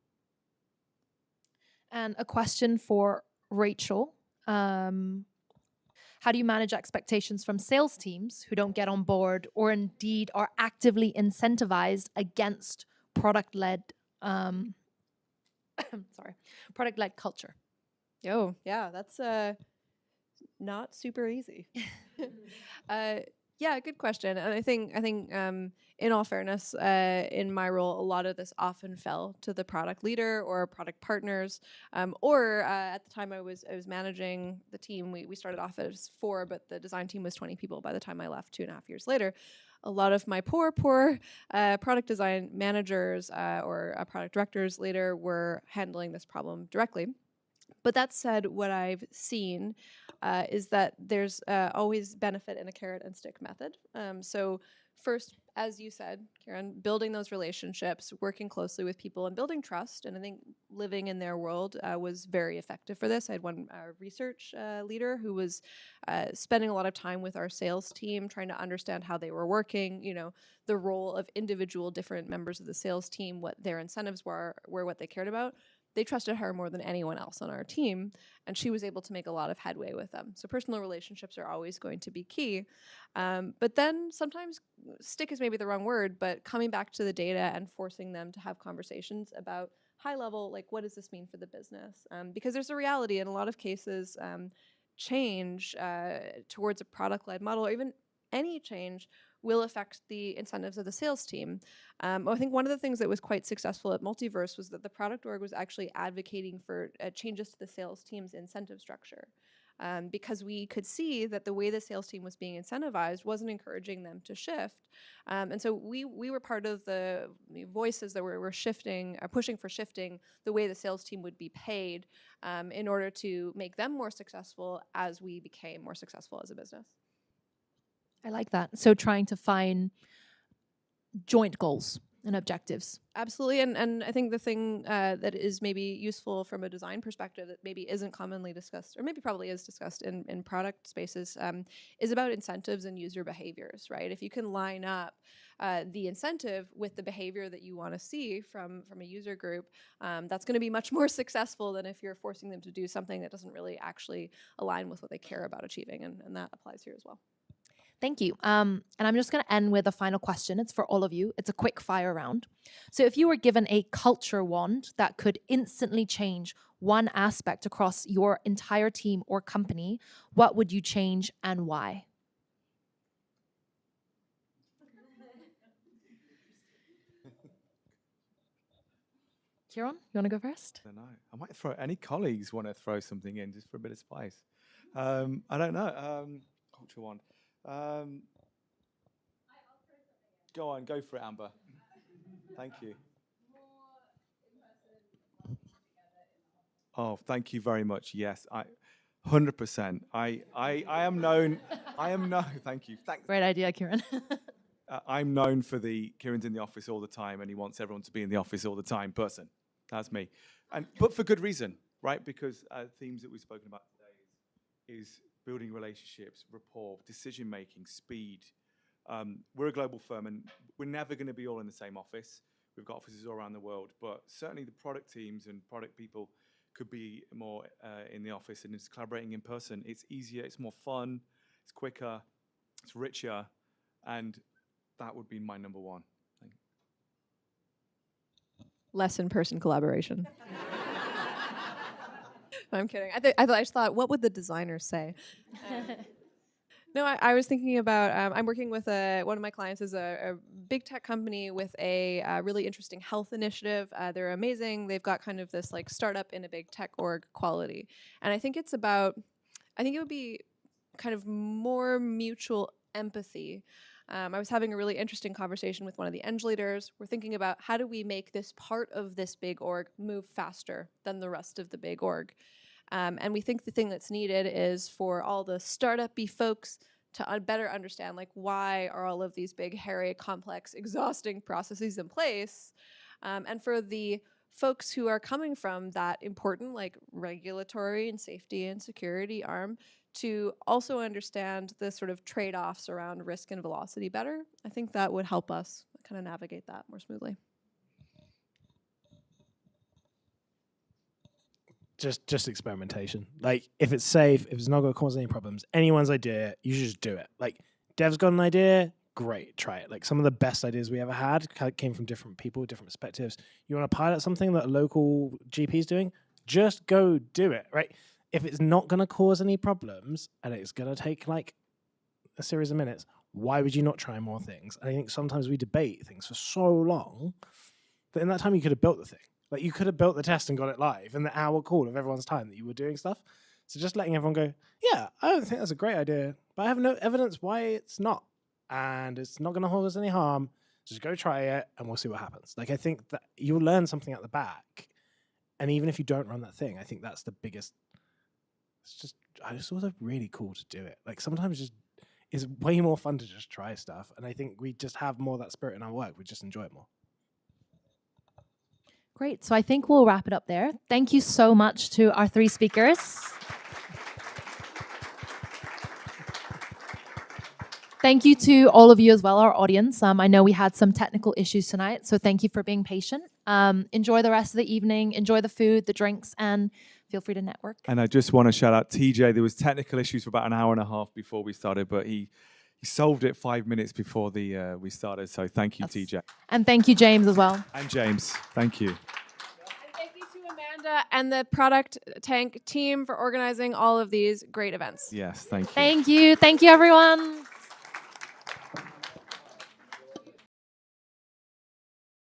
S3: And a question for Rachel. How do you manage expectations from sales teams who don't get on board or indeed are actively incentivized against product-led product-led culture?
S5: Oh, yeah, that's not super easy. Yeah, good question. And I think in all fairness, in my role, a lot of this often fell to the product leader or product partners, or at the time I was managing the team. We started off as 4, but the design team was 20 people by the time I left 2.5 years later. A lot of my poor product design managers or product directors later were handling this problem directly. But that said, what I've seen is that there's always benefit in a carrot and stick method. So first, as you said, Kiran, building those relationships, working closely with people, and building trust. And I think living in their world was very effective for this. I had one research leader who was spending a lot of time with our sales team, trying to understand how they were working, the role of individual different members of the sales team, what their incentives were what they cared about. They trusted her more than anyone else on our team, and she was able to make a lot of headway with them. So personal relationships are always going to be key. But then sometimes stick is maybe the wrong word, but coming back to the data and forcing them to have conversations about high level, like what does this mean for the business? Because there's a reality in a lot of cases, change towards a product-led model, or even any change, will affect the incentives of the sales team. I think one of the things that was quite successful at Multiverse was that the product org was actually advocating for changes to the sales team's incentive structure. Because we could see that the way the sales team was being incentivized wasn't encouraging them to shift. And so we were part of the voices that were shifting, pushing for shifting the way the sales team would be paid in order to make them more successful as we became more successful as a business.
S3: I like that. So trying to find joint goals and objectives.
S5: Absolutely. And I think the thing that is maybe useful from a design perspective that maybe isn't commonly discussed, or maybe probably is discussed in product spaces, is about incentives and user behaviors, right? If you can line up the incentive with the behavior that you want to see from a user group, that's going to be much more successful than if you're forcing them to do something that doesn't really actually align with what they care about achieving. And that applies here as well.
S3: Thank you. And I'm just going to end with a final question. It's for all of you. It's a quick fire round. So if you were given a culture wand that could instantly change one aspect across your entire team or company, what would you change and why? Kiron, you want to go first?
S4: I don't know. I might throw, any colleagues want to throw something in just for a bit of spice? I don't know. Culture wand. Go on, go for it, Amber. Thank you. Oh, thank you very much. Yes, 100%. I am known. Thank you.
S3: Great idea, Kiran.
S4: I'm known for the Kieran's in the office all the time, and he wants everyone to be in the office all the time person. That's me, but for good reason, right? Because themes that we've spoken about today is building relationships, rapport, decision making, speed. We're a global firm, and we're never going to be all in the same office. We've got offices all around the world, but certainly the product teams and product people could be more in the office, and it's collaborating in person. It's easier, it's more fun, it's quicker, it's richer, and that would be my number one.
S5: Less in-person collaboration. I'm kidding. I just thought, what would the designers say? No, I was thinking about, I'm working with one of my clients is a big tech company with a really interesting health initiative. They're amazing. They've got kind of this like startup in a big tech org quality. And I think it's about, I think it would be kind of more mutual empathy. I was having a really interesting conversation with one of the eng leaders. We're thinking about how do we make this part of this big org move faster than the rest of the big org. And we think the thing that's needed is for all the startup-y folks to better understand, like, why are all of these big, hairy, complex, exhausting processes in place? And for the folks who are coming from that important, like, regulatory and safety and security arm to also understand the sort of trade-offs around risk and velocity better. I think that would help us kind of navigate that more smoothly.
S7: Just experimentation. Like, if it's safe, if it's not going to cause any problems, anyone's idea, you should just do it. Like, dev's got an idea, great, try it. Like, some of the best ideas we ever had came from different people, different perspectives. You want to pilot something that a local GP's doing, just go do it, right? If it's not going to cause any problems and it's going to take like a series of minutes, why would you not try more things? I think sometimes we debate things for so long that in that time you could have built the thing. Like, you could have built the test and got it live in the hour call of everyone's time that you were doing stuff. So just letting everyone go, yeah, I don't think that's a great idea, but I have no evidence why it's not. And it's not going to cause any harm. Just go try it and we'll see what happens. Like, I think that you'll learn something at the back. And even if you don't run that thing, I think that's the biggest. It's also really cool to do it. Like, sometimes it's way more fun to just try stuff. And I think we just have more of that spirit in our work. We just enjoy it more.
S3: Great. So I think we'll wrap it up there. Thank you so much to our three speakers. Thank you to all of you as well, our audience. I know we had some technical issues tonight, so thank you for being patient. Enjoy the rest of the evening. Enjoy the food, the drinks, and feel free to network.
S4: And I just want to shout out TJ. There was technical issues for about an hour and a half before we started, but he solved it 5 minutes before we started. So thank you, TJ.
S3: And thank you, James, as well.
S4: And James, thank you.
S5: And thank you to Amanda and the ProductTank team for organizing all of these great events.
S4: Yes, thank you.
S3: Thank you. Thank you, everyone.